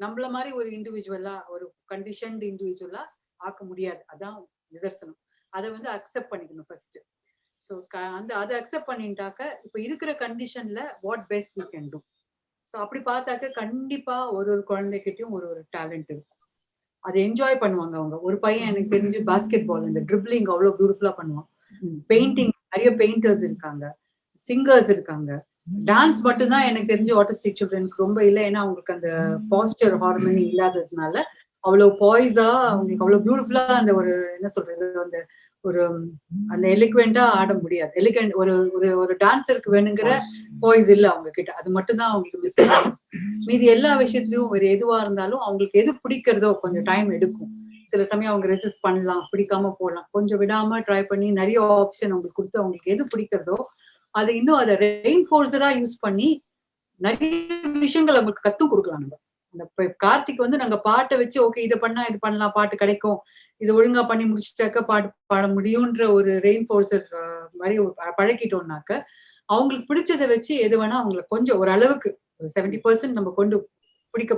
C: நம்மள மாதிரி ஒரு இண்டிவிஜுவலா ஒரு கண்டிஷன்டு இண்டிவிஜுவலா ஆக்க முடியாது. அதான் நிதர்சனம். அதை வந்து அக்செப்ட் பண்ணிக்கணும் ஃபர்ஸ்ட். ஸோ அதை அக்செப்ட் பண்ணிட்டாக்க இப்ப இருக்கிற கண்டிஷன்ல what best we can do. So அப்படி பார்த்தாக்க கண்டிப்பா ஒரு ஒரு குழந்தைகிட்டயும் ஒரு ஒரு டேலண்ட் இருக்கும். அதை என்ஜாய் பண்ணுவாங்க அவங்க. ஒரு பையன் எனக்கு தெரிஞ்சு பாஸ்கெட் பால் இந்த ட்ரிப்ளிங் அவ்வளவு பியூட்டிஃபுல்லா பண்ணுவான். பெயிண்டிங் நிறைய பெயிண்டர்ஸ் இருக்காங்க, சிங்கர்ஸ் இருக்காங்க. டான்ஸ் மட்டும் தான் எனக்கு தெரிஞ்சு ஆட்டிஸ்டிக் சில்ட்ரனுக்கு ரொம்ப இல்லை. ஏன்னா அவங்களுக்கு அந்த பாஸ்டர் ஹார்மோனி இல்லாததுனால அவ்வளவு பாய்ஸா அவங்களுக்கு அவ்வளவு பியூட்டிஃபுல்லா அந்த ஒரு என்ன சொல்றது அந்த ஒரு அந்த எலிக்வெண்டா ஆட முடியாது. எலிகண்ட் ஒரு ஒரு ஒரு டான்ஸருக்கு வேணுங்கிற பாய்ஸ் இல்ல அவங்க கிட்ட. அது மட்டும் தான் அவங்களுக்கு மிஸ் ஆகும். மீதி எல்லா விஷயத்துலயும் ஒரு எதுவா இருந்தாலும் அவங்களுக்கு எது பிடிக்கிறதோ கொஞ்சம் டைம் எடுக்கும். சில சமயம் அவங்க ரெசிஸ்ட் பண்ணலாம், பிடிக்காம போகலாம். கொஞ்சம் விடாம ட்ரை பண்ணி நிறைய ஆப்ஷன் அவங்களுக்கு கொடுத்து அவங்களுக்கு எது பிடிக்கிறதோ அது இன்னும் அதை ரெயின்ஃபோர்ஸரா யூஸ் பண்ணி நிறைய விஷயங்கள் அவங்களுக்கு கத்தும் கொடுக்கலாம். நம்ம அந்த கார்த்திக் வந்து நாங்க பாட்டை வச்சு ஓகே இதை பண்ணா இது பண்ணலாம், பாட்டு கிடைக்கும், இது ஒழுங்கா பண்ணி முடிச்சுட்டாக்க பாட்டு பாட முடியும்ன்ற ஒரு ரெயின்ஃபோர்ஸர் மாதிரி பழக்கிட்டோம்னாக்க அவங்களுக்கு பிடிச்சதை வச்சு எது வேணா அவங்களை கொஞ்சம் ஓரளவுக்கு 70% நம்ம கொண்டு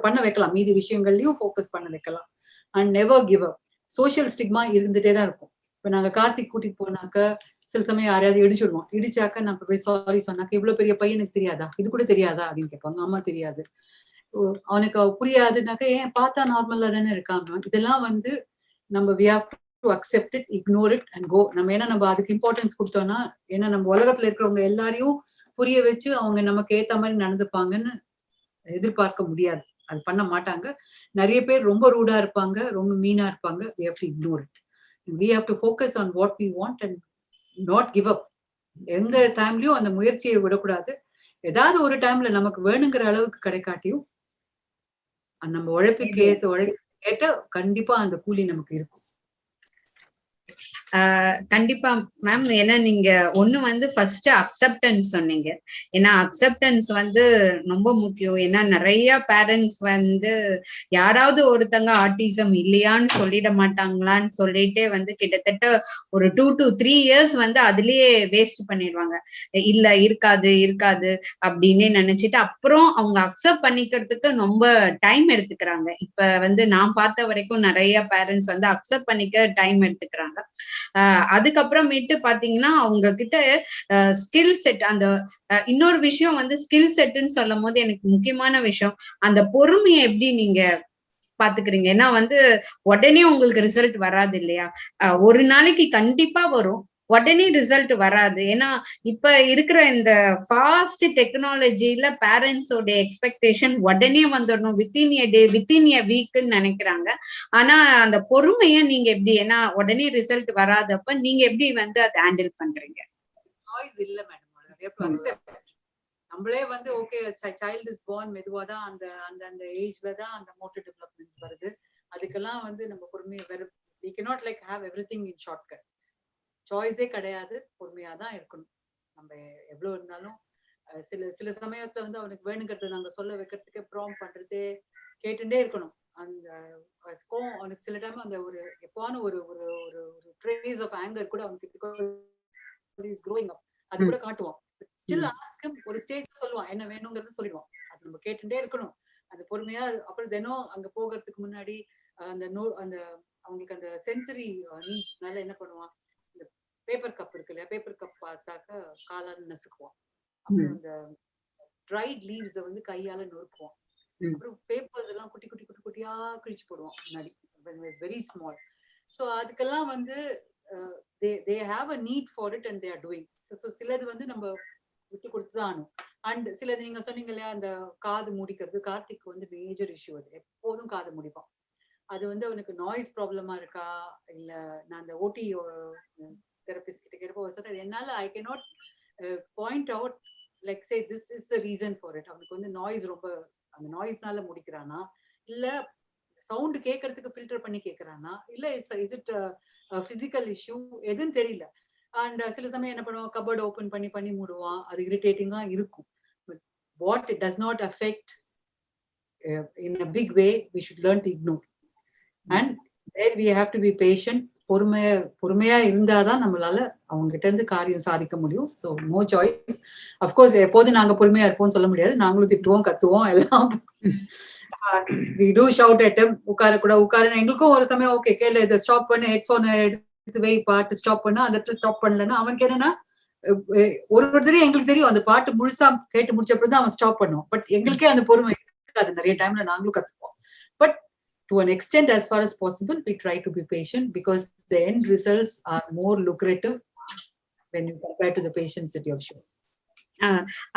C: பண்ண வைக்கலாம். மீதி விஷயங்கள்லயும் ஃபோக்கஸ் பண்ண வைக்கலாம். And never give up. Social stigma இருந்துட்டே தான் இருக்கும். இப்ப நாங்க கார்த்திக் கூட்டிட்டு போனாக்க சில சமயம் யாரையாவது இடிச்சிடுவோம். இடிச்சாக்க நம்ம போய் சாரி சொன்னாக்க இவ்வளவு பெரிய பையனுக்கு தெரியாதா, இது கூட தெரியாதா அப்படின்னு கேட்பாங்க. அம்மா தெரியாது. அவனுக்கு புரியாதுனாக்க ஏன் பார்த்தா நார்மலா தானே இருக்காங்க. இதெல்லாம் வந்து நம்ம we have to accept it, ignore it and go. நம்ம ஏன்னா நம்ம அதுக்கு இம்பார்ட்டன்ஸ் கொடுத்தோம்னா ஏன்னா நம்ம உலகத்துல இருக்கிறவங்க எல்லாரையும் புரிய வச்சு அவங்க நமக்கு ஏத்த மாதிரி நடந்துப்பாங்கன்னு எதிர்பார்க்க முடியாது. அது பண்ண மாட்டாங்க. நிறைய பேர் ரொம்ப ரூடா இருப்பாங்க, ரொம்ப மீனா இருப்பாங்க. we have to ignore it. we have to focus on what we want and not give up. எந்த டைம்லயும் அந்த முயற்சியை விடக்கூடாது. ஏதாவது ஒரு டைம்ல நமக்கு வேணுங்கிற அளவுக்கு கிடைக்காட்டியும் நம்ம உழைப்புக்கு ஏற்ற கண்டிப்பா அந்த கூலி நமக்கு இருக்கும்.
A: கண்டிப்பா மேம். ஏன்னா நீங்க ஒண்ணு வந்து ஃபர்ஸ்ட் அக்செப்டன்ஸ் சொன்னீங்க. ஏன்னா அக்செப்டன்ஸ் வந்து ரொம்ப முக்கியம். ஏன்னா நிறைய பேரண்ட்ஸ் வந்து யாராவது ஒருத்தங்க ஆட்டிசம் இல்லையான்னு சொல்லிட மாட்டாங்களான்னு சொல்லிட்டே வந்து கிட்டத்தட்ட ஒரு 2 to 3 years வந்து அதுலயே வேஸ்ட் பண்ணிடுவாங்க. இல்ல இருக்காது இருக்காது அப்படின்னு நினைச்சிட்டு அப்புறம் அவங்க அக்செப்ட் பண்ணிக்கிறதுக்கு ரொம்ப டைம் எடுத்துக்கிறாங்க. இப்ப வந்து நான் பார்த்த வரைக்கும் நிறைய பேரண்ட்ஸ் வந்து அக்செப்ட் பண்ணிக்க டைம் எடுத்துக்கிறாங்க. அதுக்கப்புறமேட்டு பாத்தீங்கன்னா அவங்க கிட்ட ஸ்கில் செட் அந்த இன்னொரு விஷயம் வந்து ஸ்கில் செட்னு சொல்லும் போது எனக்கு முக்கியமான விஷயம் அந்த பொறுமையை எப்படி நீங்க பாத்துக்கிறீங்க. ஏன்னா வந்து உடனே உங்களுக்கு ரிசல்ட் வராது இல்லையா? ஒரு நாளைக்கு கண்டிப்பா வரும், உடனே ரிசல்ட் வராது. ஏன்னா இப்ப இருக்கிற இந்த ஃபாஸ்ட் டெக்னாலஜில பேரண்ட்ஸோட எக்ஸ்பெக்டேஷன் உடனே வந்துடணும், within a day within a வீக்னு நினைக்கிறாங்க. ஆனா அந்த பொறுமைய நீங்க எப்படி, ஏன்னா உடனே ரிசல்ட் வராதப்ப நீங்க எப்படி வந்து அதை ஹேண்டில் பண்றீங்க?
C: சாய்ஸ் இல்ல மேடம். நம்மளே வந்து ஓகே சைல்டு இஸ் பார்ன் மெதுவா தான் அந்த அந்த அந்த ஏஜ்ல தான் அந்த மோட்டர் டெவலப்மெண்ட்ஸ் வருது. அதுக்கெல்லாம் வந்து நம்ம பொறுமையை we cannot like have everything in shortcut. சாய்ஸே கிடையாது, பொறுமையா தான் இருக்கணும். நம்ம எவ்வளவு இருந்தாலும் சில சில சமயத்துல வந்து அவனுக்கு வேணுங்கிறது நாங்க சொல்ல வைக்கிறதுக்கு ப்ராம் பண்றதே கேட்டுட்டே இருக்கணும். அந்த அவனுக்கு சில டைம் அந்த ஒரு எப்பான ஒரு ஒரு ஒரு ட்ரேஸ் ஆஃப் ஆங்கர் கூட அவனுக்கு இஸ் growing up அது கூட காட்டுவான். Still ask him. ஒரு ஸ்டேஜ் சொல்லுவான் என்ன வேணுங்கிறது சொல்லிடுவான். அது நம்ம கேட்டுட்டே இருக்கணும். அது பொறுமையா. அப்புறம் தினம் அங்க போகிறதுக்கு முன்னாடி அந்த அந்த அவங்களுக்கு அந்த சென்சரி நீட்ஸ்னால என்ன பண்ணுவான், இந்த பேப்பர் கப் இருக்கு இல்லையா, பேப்பர் கப் பார்த்தாக்க காலால நசுக்குவான். அப்புறம் அந்த ட்ரைட் லீவ்ஸை வந்து கையால நொறுக்குவான். அப்புறம் பேப்பர்ஸ் எல்லாம் குட்டி குட்டி குட்டி குட்டியா கிழிச்சு போடுவான் முன்னாடி, வெரி ஸ்மால். ஸோ அதுக்கெல்லாம் வந்து they have a need for it and they are doing. So சிலது வந்து நம்ம விட்டு கொடுத்துதான் ஆகணும். அண்ட் சிலது நீங்க சொன்னீங்க இல்லையா அந்த காது முடிக்கிறது, கார்த்திக் வந்து மேஜர் இஷ்யூ. அது எப்போதும் காது முடிப்பான். அது வந்து அவனுக்கு நாய்ஸ் ப்ராப்ளமா இருக்கா இல்ல நான் அந்த ஓடி தெரபிஸ்ட் கிட்ட கேட்போம். என்னால I cannot point out like say this is the reason for it. அவனுக்கு வந்து நாய்ஸ் ரொம்ப அந்த நாய்ஸ்னால முடிக்கிறானா இல்ல சவுண்ட் கேட்கறதுக்கு ஃபில்டர் பண்ணி கேட்கறானா இல்ல இஸ் இட் பிசிக்கல் இஷ்யூ எதுன்னு தெரியல. அண்ட் சில சமயம் என்ன பண்ணுவான், கபோர்ட் ஓபன் பண்ணி பண்ணி மூடுவான். அது இரிட்டேட்டிங்கா இருக்கும். But what it does not affect in a big way we should learn to ignore. And there we have to be patient. பொறுமையா இருந்தாதான் நம்மளால அவங்க கிட்ட இருந்து காரியம் சாதிக்க முடியும். So no choice. அஃப்கோர்ஸ் எப்போதும் நாங்க பொறுமையா இருப்போம்னு சொல்ல முடியாது. நாங்களும் திட்டுவோம், கத்துவோம், எல்லாம் we do shout at him. உட்காரு எங்களுக்கும் ஒரு சமயம் ஓகே கேளு, இதை ஸ்டாப் பண்ணு, ஹெட்போன் எடுத்து வை, பாட்டு ஸ்டாப் பண்ணா அந்த இடத்துல ஸ்டாப் பண்ணலன்னா அவனுக்கு என்னன்னா ஒரு தடவை எங்களுக்கு தெரியும் அந்த பாட்டு முழுசா கேட்டு முடிச்சப்பறம் தான் அவன் ஸ்டாப் பண்ணுவோம். பட் எங்களுக்கே அந்த பொறுமை இருக்காது. நிறைய டைம்ல நாங்களும் கத்துப்போம். But to an extent, as far as possible, we try to be patient because the end results are more lucrative when you compare to the patience that you have shown.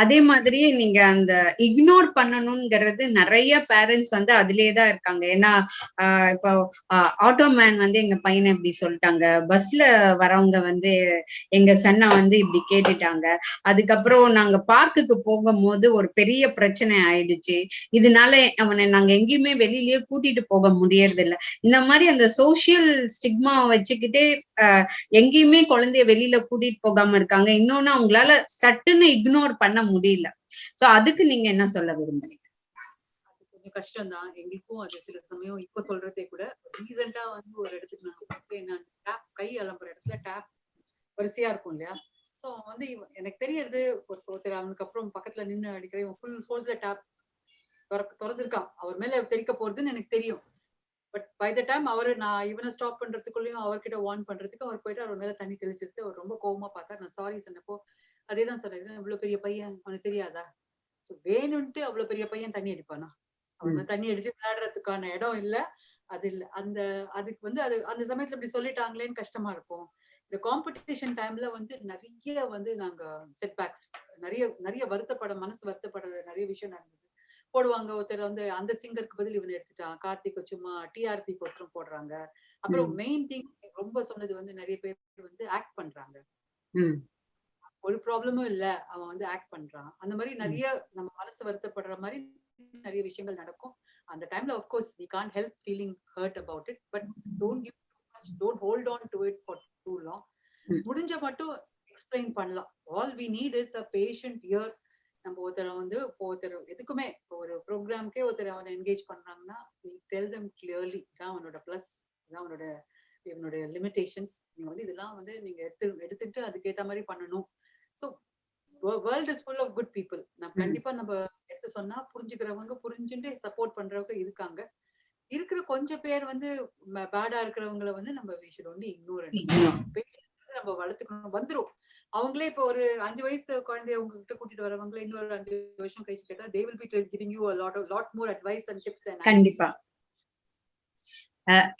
A: அதே மாதிரி நீங்க அந்த இக்னோர் பண்ணணும்ங்கிறது நிறைய parents வந்து அதுலயேதான் இருக்காங்க. ஏன்னா இப்போ auto man வந்து எங்க பையனை இப்படி சொல்லிட்டாங்க, பஸ்ல வரவங்க வந்து எங்க சன்னை வந்து இப்படி கேட்டுட்டாங்க, அதுக்கப்புறம் நாங்க பார்க்குக்கு போகும்போது ஒரு பெரிய பிரச்சனை ஆயிடுச்சு, இதனால அவனை நாங்க எங்கேயுமே வெளியிலயே கூட்டிட்டு போக முடியறது இல்லை. இந்த மாதிரி அந்த சோசியல் ஸ்டிக்மா வச்சுக்கிட்டே எங்கேயுமே குழந்தைய வெளியில கூட்டிட்டு போகாம இருக்காங்க. இன்னொன்னு அவங்களால சட்டுன்னு இக்னோர் பண்ண முடியல. சோ அதுக்கு நீங்க என்ன சொல்ல விரும்புறீங்க?
C: கொஞ்சம் கஷ்டம் தான் எங்களுக்கும். அது சில சமயம் இப்ப சொல்றதே கூட ரீசெண்டா வந்து ஒரு இடத்துக்கு நாங்க டேப் கை அலம்புற இடத்துல டேப் வரிசையா இருக்கும் இல்லையா. சோ வந்து எனக்கு தெரியறது ஒருத்தர் அவனுக்கு அப்புறம் பக்கத்துல நின்று அடிக்கிற ஃபுல் ஃபோர்ஸ்ல டேப் திறந்திருக்கான், அவர் மேல தெரிக்க போறதுன்னு எனக்கு தெரியும். பட் பை த டைம் அவரு நான் இவனை ஸ்டாப் பண்றதுக்குள்ளயும் அவர்கிட்ட வார்ன் பண்றதுக்கு அவர் போயிட்டு அவர் மேல தண்ணி தெளிச்சிட்டு அவர் ரொம்ப கோவமா பார்த்தா. நான் சாரி சொன்னப்போ அதேதான் சொல்றேன், இவ்வளவு பெரிய பையன் அவனுக்கு தெரியாதா? சோ வேணும்ட்டு அவ்வளவு பெரிய பையன் தண்ணி அடிப்பானா? அவன் தண்ணி அடிச்சு விளையாடுறதுக்கான இடம் இல்ல, அது இல்ல. அதுக்கு வந்து அது அந்த சமயத்துல இப்படி சொல்லிட்டாங்களேன்னு கஷ்டமா இருக்கும். இந்த காம்படிஷன் டைம்ல வந்து நிறைய வந்து நாங்க செட்பேக்ஸ், நிறைய மனசு வருத்தப்படுற நிறைய விஷயம் நடந்தது. போடுவாங்க ஒருத்தர் வந்து அந்த சிங்கருக்கு பதில் இவனை எடுத்துட்டான், கார்த்திக் சும்மா டிஆர்பி கோசரம் போடுறாங்க. அப்புறம் மெயின் திங் ரொம்ப சொன்னது வந்து நிறைய பேர் வந்து ஆக்ட் பண்றாங்க. ஒரு ப்ராப்ளமும் இல்ல, அவன் வந்து ஆக்ட் பண்றான். அந்த மாதிரி நிறைய நம்ம மனசு வருத்தப்படுற மாதிரி நிறைய விஷயங்கள் நடக்கும். அந்த டைம்ல of course we can't help feeling hurt about it, but don't hold on to it for too long. முடிஞ்ச மட்டும் எக்ஸ்பிளைன் பண்ணலாம். all we need is a patient ear. நம்ம ஒருத்தர் எதுக்குமே ஒரு ப்ரோக்ராம்க்கே ஒருத்தர் அவனை என்கேஜ் பண்றாங்கன்னா we tell them clearly இதான் அவனோட பிளஸ், இதான் இவனுடைய லிமிடேஷன்ஸ், நீங்க வந்து இதெல்லாம் வந்து நீங்க எடுத்துட்டு அதுக்கேற்ற மாதிரி பண்ணணும். So world is full of good people. கண்டிப்பா நம்ம எடுத்து சொன்னா புரிஞ்சுக்கிறவங்க, புரிஞ்சுட்டு சப்போர்ட் பண்றவங்க இருக்காங்க. இருக்கிற கொஞ்சம் பேர் வந்து பேடா இருக்கிறவங்களை வந்து நம்ம we should only ignore நம்ம வளர்த்துக்கணும். வந்துரும் அவங்களே. இப்போ ஒரு 5 வயசு குழந்தைய உங்ககிட்ட கூட்டிட்டு வரவங்களே இன்னொரு 5 வருஷம் கழிச்சு கேட்டா they will be giving you a lot more advice and tips than
A: கண்டிப்பா.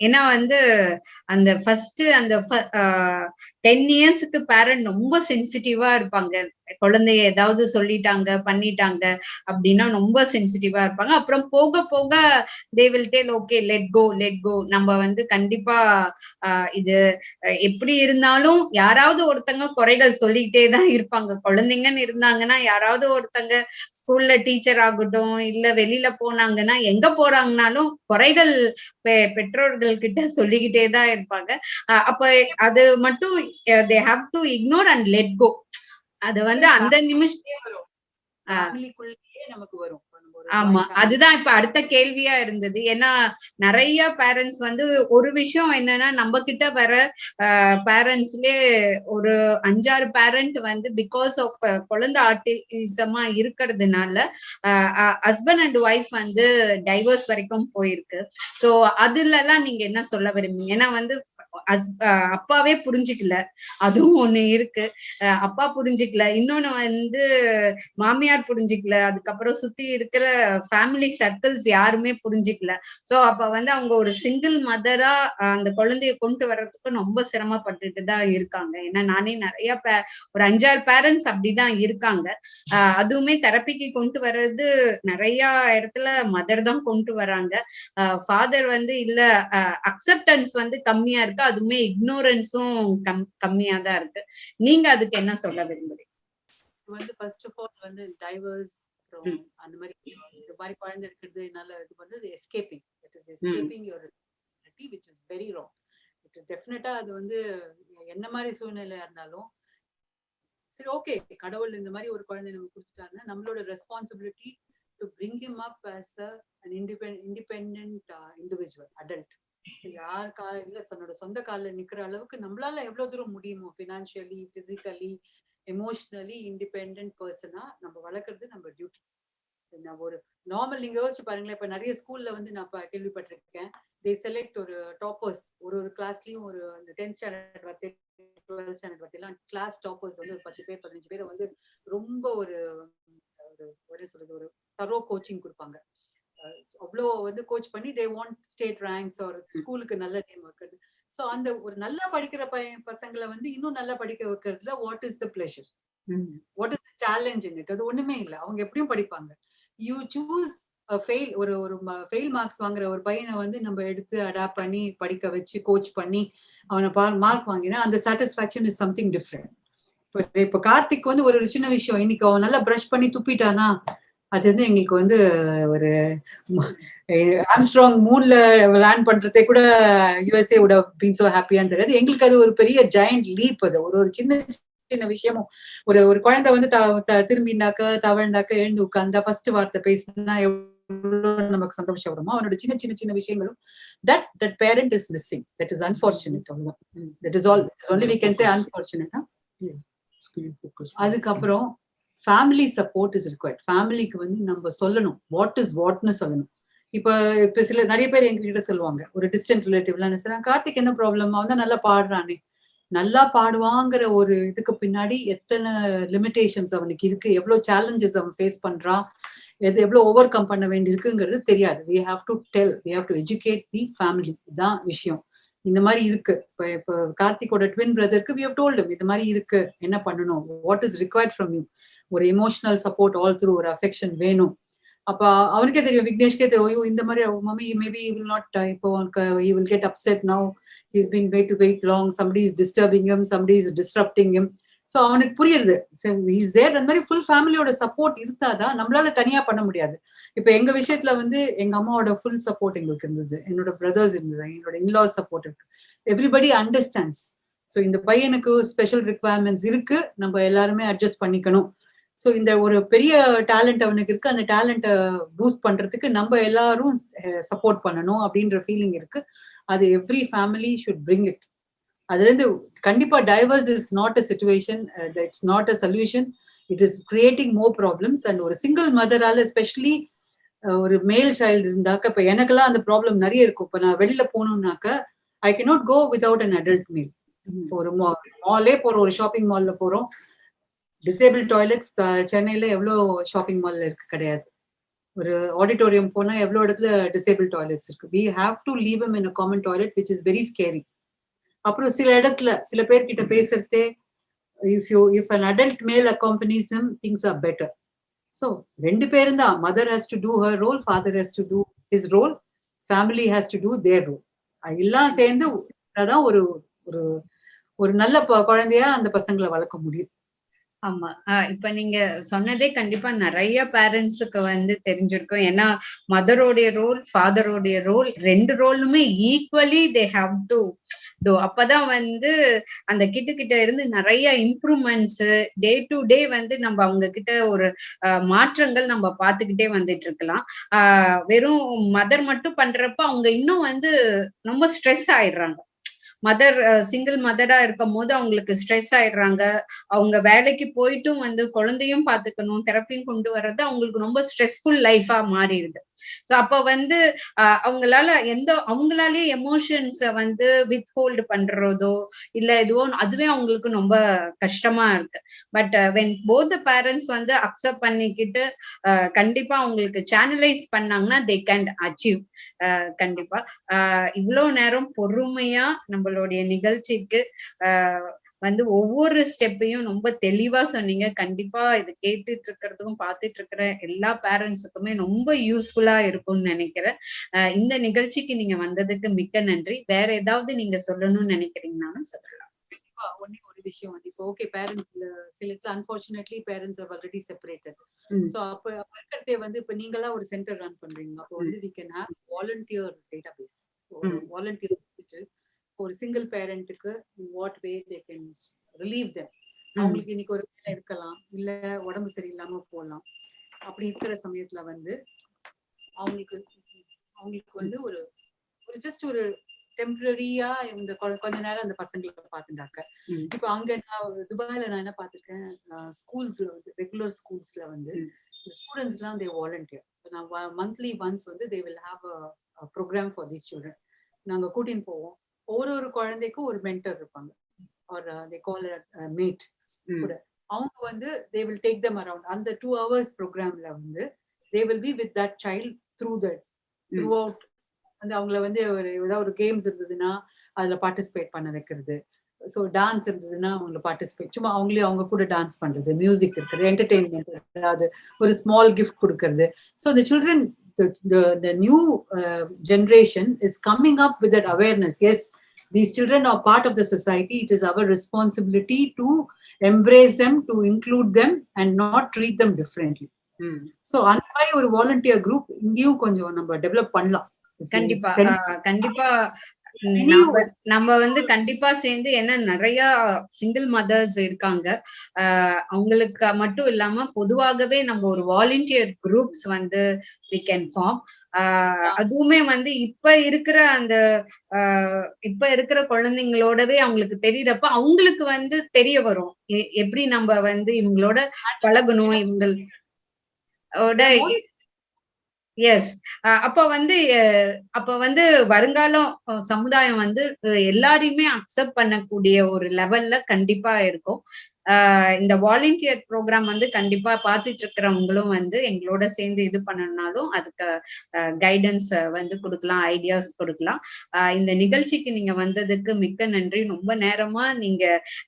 A: ஏன்னா வந்து அந்த ஃபர்ஸ்ட் அந்த 10 இயர்ஸ்க்கு பேரண்ட் ரொம்ப சென்சிட்டிவா இருப்பாங்க. குழந்தைய ஏதாவது சொல்லிட்டாங்க பண்ணிட்டாங்க அப்படின்னா ரொம்ப சென்சிட்டிவா இருப்பாங்க. அப்புறம் போக போக they will tell okay let go. நம்ம வந்து கண்டிப்பா இது எப்படி இருந்தாலும் யாராவது ஒருத்தங்க குறைகள் சொல்லிக்கிட்டே தான் இருப்பாங்க. குழந்தைங்கன்னு இருந்தாங்கன்னா யாராவது ஒருத்தங்க ஸ்கூல்ல டீச்சர் ஆகட்டும் இல்ல வெளியில போனாங்கன்னா எங்க போறாங்கனாலும் குறைகள் பெற்றோர்கள் கிட்ட சொல்லிக்கிட்டே தான் இருப்பாங்க. அப்ப அது மட்டும் they have to ignore and let go. அது வந்து அந்த நிமிஷம்
C: நமக்கு வரும்.
A: ஆமா, அதுதான் இப்ப அடுத்த கேள்வியா இருந்தது. ஏன்னா நிறைய பேரண்ட்ஸ் வந்து ஒரு விஷயம் என்னன்னா நம்ம கிட்ட வர பேரண்ட்ஸ்லயே ஒரு 5-6 பேரண்ட் வந்து பிகாஸ் ஆஃப் குழந்தை ஆட்டிசமா இருக்கிறதுனால ஹஸ்பண்ட் அண்ட் ஒய்ஃப் வந்து டைவர்ஸ் வரைக்கும் போயிருக்கு. சோ அதுல எல்லாம் நீங்க என்ன சொல்ல விரும்புங்க? ஏன்னா வந்து அப்பாவே புரிஞ்சுக்கல, அதுவும் ஒண்ணு இருக்கு. அப்பா புரிஞ்சுக்கல, இன்னொன்னு வந்து மாமியார் புரிஞ்சுக்கல, அதுக்கப்புறம் சுத்தி இருக்கிற ஃபேமிலி சர்க்கிள்ஸ் யாருமே புரிஞ்சுக்கல. சோ அப்ப வந்து அவங்க ஒரு சிங்கிள் மதரா அந்த குழந்தைய கொண்டு வர்றதுக்கு ரொம்ப சிரமப்பட்டுட்டு தான் இருக்காங்க. ஏன்னா நானே நிறைய ஒரு 5-6 பேரண்ட்ஸ் அப்படிதான் இருக்காங்க. அதுவுமே தெரப்பிக்கு கொண்டு வர்றது நிறைய இடத்துல மதர் தான் கொண்டு வராங்க. ஃபாதர் வந்து இல்ல அக்செப்டன்ஸ் வந்து கம்மியா இருக்கு, அதுவுமே இக்னோரன்ஸும் கம்மியா தான் இருக்கு. நீங்க அதுக்கு என்ன சொல்ல விரும்புறீங்க?
C: வந்து ஃபர்ஸ்ட் ஆஃப் ஆல் வந்து டைவர்ஸ் அந்த மாதிரி இந்த மாதிரி குழந்தை இருக்கிறது என்னால இது பண்றது escaping. It is escaping your responsibility which is very wrong. It is டெஃபினட்டா அது வந்து என்ன மாதிரி சூழ்நிலை இருந்தாலும் சரி ஓகே, கடவுள் இந்த மாதிரி ஒரு குழந்தை நம்ம கொடுத்துட்டாங்கன்னா நம்மளோட responsibility to bring him up as an independent individual, adult. So யார் இல்ல தன்னோட சொந்த காலில் நிக்கிற அளவுக்கு நம்மளால எவ்வளவு தூரம் முடியுமோ ஃபினான்ஷியலி, பிசிக்கலி, எமோஷனலி இண்டிபெண்டன்ட் பர்சனா நம்ம வளர்க்கறது நம்ம டியூட்டி. நான் ஒரு நார்மல் நீங்க யோசிச்சு பாருங்களேன், இப்ப நிறைய ஸ்கூல்ல வந்து நான் கேள்விப்பட்டிருக்கேன், தே செலக்ட் ஒரு டாப்பர்ஸ், ஒரு கிளாஸ்லயும் ஒரு 10th ஸ்டாண்டர்ட் வரது 12th ஸ்டாண்டர்ட் வரதெல்லாம் கிளாஸ் டாப்பர்ஸ் வந்து ஒரு 10 பேர் 15 பேரை வந்து ரொம்ப ஒரு சொல்றது ஒரு தரோ கோச்சிங் கொடுப்பாங்க. அவ்வளோ வந்து கோச் பண்ணி தே வாண்ட் ஸ்டேட் ரேங்க்ஸ் ஒரு ஸ்கூலுக்கு நல்ல நேம் வைக்கிறது. ஸோ அந்த ஒரு நல்லா படிக்கிற பசங்களை வந்து இன்னும் நல்லா படிக்க வைக்கிறதுல what is the pleasure, what is the challenge in it? அது ஒண்ணுமே இல்லை, அவங்க எப்படியும் படிப்பாங்க. யூ சூஸ் ஃபெயில், ஒரு ஃபெயில் மார்க்ஸ் வாங்குற ஒரு பையனை வந்து நம்ம எடுத்து அடாப்ட் பண்ணி படிக்க வச்சு கோச் பண்ணி அவனை மார்க் வாங்கினா அந்த சாட்டிஸ்ஃபேக்ஷன் இஸ் சம்திங் டிஃப்ரெண்ட். இப்போ கார்த்திக் வந்து ஒரு சின்ன விஷயம், இன்னைக்கு அவன் நல்லா ப்ரஷ் பண்ணி துப்பிட்டானா அது வந்து எங்களுக்கு வந்து ஒரு ஆம்ஸ்ட்ராங் மூன்ல லேண்ட் பண்றதே கூட USA would have been so happy-ஆன்னு தெரியாது. எங்களுக்கு அது ஒரு பெரிய ஜாயிண்ட் லீப். அது ஒரு சின்ன சின்ன விஷயமும், ஒரு குழந்தை வந்து திரும்பினாக்க தவழ்ந்தாக்க எழுந்து உட்கார்ந்தா ஃபர்ஸ்ட் வார்த்தை பேசினா எவ்வளவு நமக்கு சந்தோஷம் வருமோ, அவனோட சின்ன சின்ன சின்ன விஷயங்களும் that parent is missing. That is unfortunate. That is all. Only we can say unfortunate. அதுக்கப்புறம் ஃபேமிலி சப்போர்ட் இஸ் ரிக்வயர்ட். ஃபேமிலிக்கு வந்து நம்ம சொல்லணும் வாட் இஸ் வாட்னு சொல்லணும். இப்ப நிறைய பேர் எங்ககிட்ட சொல்லுவாங்க, ஒரு டிஸ்டன்ட் ரிலேட்டிவ்லாம் என்ன, கார்த்திக் என்ன ப்ராப்ளம், அவன் தான் நல்லா பாடுறானே. நல்லா பாடுவாங்கிற ஒரு இதுக்கு பின்னாடி எத்தனை லிமிடேஷன்ஸ் அவனுக்கு இருக்கு, எவ்வளவு சேலஞ்சஸ் அவன் ஃபேஸ் பண்றான், எவ்வளவு ஓவர் கம் பண்ண வேண்டி இருக்குங்கிறது தெரியாது. we have to tell, we have to educate the family. இதுதான் விஷயம். இந்த மாதிரி இருக்கு. இப்ப கார்த்திகோட ட்வின் பிரதருக்கு we have told him இந்த மாதிரி இருக்கு, என்ன பண்ணணும், what is required from you. ஒரு எமோஷனல் சப்போர்ட் ஆல் த்ரூ, ஒரு அஃபெக்ஷன் வேணும். அப்ப அவனுக்கே தெரியும், விக்னேஷ்கே தெரியும், இந்த மாதிரி mummy maybe he will not, இப்போ he will get upset now, he's been wait long, somebody is disturbing him, somebody is disrupting him. So அவனுக்கு புரியுது, he's there. அந்த மாதிரி ஃபுல் ஃபேமிலியோட சப்போர்ட் இருந்தாதான் நம்மளால தனியா பண்ண முடியாது. இப்ப எங்க விஷயத்துல வந்து எங்க அம்மாவோட ஃபுல் சப்போர்ட் எங்களுக்கு இருந்தது, என்னோட பிரதர்ஸ் இருந்தது, என்னோட இன்லாஸ் சப்போர்ட் இருக்கு. Everybody understands. ஸோ இந்த பையனுக்கு ஸ்பெஷல் ரிக்வயர்மெண்ட்ஸ் இருக்கு, நம்ம எல்லாருமே அட்ஜஸ்ட் பண்ணிக்கணும். ஸோ இந்த ஒரு பெரிய டேலண்ட் அவனுக்கு இருக்கு, அந்த டேலண்ட்டை பூஸ்ட் பண்றதுக்கு நம்ம எல்லாரும் சப்போர்ட் பண்ணணும் அப்படின்ற ஃபீலிங் இருக்கு. அது every family should bring it. அதுல இருந்து கண்டிப்பா divorce is not a situation, it's not a solution, it is creating more problems. And ஒரு சிங்கிள் மதரால எஸ்பெஷலி ஒரு மேல் சைல்டு இருந்தாக்க, இப்ப எனக்கெல்லாம் அந்த ப்ராப்ளம் நிறைய இருக்கும். இப்ப நான் வெளியில போகணும்னாக்க I cannot go without an adult male. ஒரு மாலே போறோம், ஒரு ஷாப்பிங் மால்ல போறோம், டிசேபிள் டாய்லெட்ஸ் சென்னையில எவ்வளவு ஷாப்பிங் மால்ல இருக்கு கிடையாது. ஒரு ஆடிட்டோரியம் போனா எவ்வளவு இடத்துல டிசேபிள் டாய்லெட்ஸ் இருக்கு. we have to leave him in a common toilet, which is very scary. அப்புறம் சில இடத்துல சில பேர்கிட்ட பேசுறதே, if an adult male accompanies him, things are better. So ரெண்டு பேரும் தான், mother has to do her role, father has to do his role, family has to do their role. எல்லாம் சேர்ந்து அதான் ஒரு ஒரு நல்ல குழந்தையா அந்த பசங்களை வளர்க்க முடியும்.
A: ஆமா. இப்ப நீங்க சொன்னதே கண்டிப்பா நிறைய பேரண்ட்ஸுக்கு வந்து தெரிஞ்சிருக்கும். ஏன்னா மதரோடைய ரோல், ஃபாதரோடைய ரோல், ரெண்டு ரோலுமே equally they have to do. அப்பதான் வந்து அந்த கிட்ட இருந்து நிறைய இம்ப்ரூவ்மெண்ட்ஸ் டே டு டே வந்து நம்ம அவங்க கிட்ட ஒரு மாற்றங்கள் நம்ம பார்த்துக்கிட்டே வந்துட்டு இருக்கலாம். வெறும் மதர் மட்டும் பண்றப்ப அவங்க இன்னும் வந்து ரொம்ப ஸ்ட்ரெஸ் ஆயிடுறாங்க. மதர் சிங்கிள் மதரா இருக்கும் போது அவங்களுக்கு ஸ்ட்ரெஸ் ஆயிடுறாங்க. அவங்க வேலைக்கு போயிட்டும் வந்து குழந்தையும் பாத்துக்கணும், தெரப்பியும் கொண்டு வர்றது அவங்களுக்கு ரொம்ப ஸ்ட்ரெஸ்ஃபுல் லைஃபா மாறிடுது. ஸோ அப்ப வந்து அவங்களாலே எமோஷன்ஸ வந்து வித் ஹோல்டு பண்றதோ இல்ல எதுவோ அதுவே அவங்களுக்கு ரொம்ப கஷ்டமா இருக்கு. But when both the parents வந்து அக்செப்ட் பண்ணிக்கிட்டு கண்டிப்பா அவங்களுக்கு சேனலைஸ் பண்ணாங்கன்னா தே கேன் அச்சீவ். கண்டிப்பா இவ்வளவு நேரம் பொறுமையா நம்மளுடைய நிகழ்ச்சிக்கு வந்து ஒவ்வொரு ஸ்டெப்பையும் ரொம்ப தெளிவா சொன்னீங்க. கண்டிப்பா இது கேட்டுட்டு இருக்கிறதுக்கும் பார்த்துட்டு இருக்கிற எல்லா பேரண்ட்ஸுக்குமே ரொம்ப யூஸ்ஃபுல்லா இருக்கும்னு நினைக்கிறேன். இந்த நிகழ்ச்சிக்கு நீங்க வந்ததுக்கு மிக்க நன்றி. வேற ஏதாவது நீங்க சொல்லணும்னு நினைக்கிறீங்கன்னாலும் சொல்லலாம்.
C: ஒன்னே ஒரு விஷயம் வந்து இப்போ ஓகே பேரண்ட்ஸ் சில unfortunately parents are already separated. So அப்ப இருக்கிறதே வந்து இப்ப நீங்களா ஒரு சென்டர் ரன் பண்றீங்க, அப்போ வந்து we can have volunteer database. Volunteer ஒரு சிங்கிள் பேரண்ட்டுக்கு what way they can relieve them. அவங்களுக்கு இன்னைக்கு ஒரு வேலை இருக்கலாம், இல்ல உடம்பு சரியில்லாம போகலாம், அப்படி இருக்கிற சமயத்துல வந்து அவங்களுக்கு வந்து ஒரு ஜஸ்ட் ஒரு டெம்பரரியா இந்த கொஞ்ச நேரம் அந்த பசங்களை பார்த்துட்டாக்க. இப்ப அங்க நான் துபாயில நான் என்ன பார்த்திருக்கேன், ஸ்கூல்ஸ்ல வந்து ரெகுலர் ஸ்கூல்ஸ்ல வந்து ஸ்டூடெண்ட்ஸ் எல்லாம் தே வாலண்டியர். நான் மந்த்லி ஒன்ஸ் வந்து they will have a program for these children. நாங்க கூட்டின்னு போவோம். ஒரு குழந்தைக்கும் ஒரு மென்டர் இருப்பாங்க, ஆர் தே கால் மேட் கூட. அவங்க வந்து they will take them around. அந்த 2 hours ப்ரோக்ராம்ல வந்து they will be with that child through out. வந்து அவங்கள வந்து ஏதாவது ஒரு கேம்ஸ் இருந்ததுன்னா அதுல பார்ட்டிசிபேட் பண்ண வைக்கிறது. ஸோ டான்ஸ் இருந்ததுன்னா அவங்களை பார்ட்டிசிபேட், சும்மா அவங்களே அவங்க கூட டான்ஸ் பண்றது, மியூசிக் இருக்குது, என்டர்டெயின்மெண்ட், அதாவது ஒரு ஸ்மால் கிஃப்ட் கொடுக்கறது. So the children, the new generation is coming up with that awareness. Yes, these children are part of the society. It is our responsibility to embrace them, to include them and not treat them differently. So அந்த மாதிரி ஒரு volunteer group இங்கேயும் கொஞ்சம் நம்ம develop பண்ணலாம்.
A: கண்டிப்பா கண்டிப்பா நம்ம வந்து கண்டிப்பா சேர்ந்து, ஏன்னா நிறைய சிங்கிள் மதர்ஸ் இருக்காங்க, அவங்களுக்கு மட்டும் இல்லாம பொதுவாகவே நம்ம ஒரு வாலண்டியர் குரூப்ஸ் வந்து we can form. அதுவுமே வந்து இப்ப இருக்கிற குழந்தைங்களோடவே அவங்களுக்கு தெரியறப்ப அவங்களுக்கு வந்து தெரிய வரும் எப்படி நம்ம வந்து இவங்களோட பழகணும், இவங்களோட. எஸ். அப்ப வந்து வருங்காலம் சமுதாயம் வந்து எல்லாரையுமே அக்செப்ட் பண்ணக்கூடிய ஒரு லெவல்ல கண்டிப்பா இருக்கும். இந்த வாலண்டியர் ப்ரோக்ராம் வந்து கண்டிப்பா பார்த்துட்டு இருக்கிறவங்களும் வந்து எங்களோட சேர்ந்து இது பண்ணணும்னாலும் அதுக்கு கைடன்ஸ் வந்து கொடுக்கலாம், ஐடியாஸ் கொடுக்கலாம். இந்த நிகழ்ச்சிக்கு நீங்க வந்ததுக்கு மிக்க நன்றி. ரொம்ப நேரமா நீங்க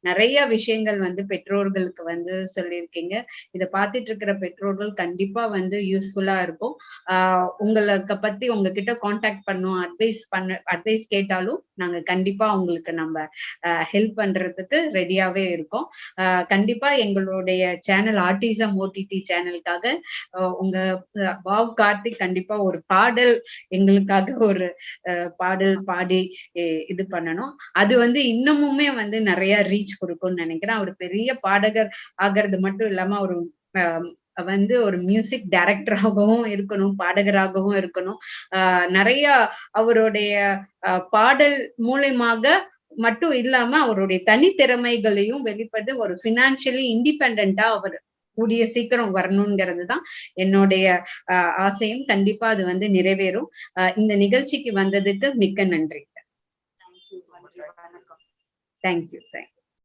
A: நிறைய விஷயங்கள் வந்து பெற்றோர்களுக்கு வந்து சொல்லியிருக்கீங்க. இதை பார்த்துட்டு இருக்கிற பெற்றோர்கள் கண்டிப்பா வந்து யூஸ்ஃபுல்லா இருக்கும். உங்களுக்கு பத்தி உங்ககிட்ட கான்டாக்ட் பண்ணும், அட்வைஸ் கேட்டாலும் நாங்க கண்டிப்பா உங்களுக்கு நம்ம ஹெல்ப் பண்றதுக்கு ரெடியாவே இருக்கோம். கண்டிப்பா எங்களுடைய சேனல் ஆட்டிசம் ஓடிடி சேனலுக்காக உங்க வாவ் கார்த்திக் கண்டிப்பா ஒரு பாடல் எங்களுக்காக ஒரு பாடல் பாடி இது பண்ணணும். அது வந்து இன்னமுமே வந்து நிறைய ரீச் கொடுக்கும்னு நினைக்கிறேன். அவர் பெரிய பாடகர் ஆகிறது மட்டும் இல்லாம அவரு வந்து ஒரு மியூசிக் டைரக்டராகவும் இருக்கணும், பாடகராகவும் இருக்கணும். நிறைய அவருடைய பாடல் மூலமாக மட்டும் இல்லாம அவருடைய தனித்திறமைகளையும் வெளிப்பட்டு ஒரு பினான்சியலி இண்டிபெண்டா அவர் கூடிய சீக்கிரம் வரணுங்கிறது தான் என்னுடைய ஆசையும். கண்டிப்பா அது வந்து நிறைவேறும். இந்த நிகழ்ச்சிக்கு வந்ததுக்கு மிக்க நன்றி. தேங்க்யூ.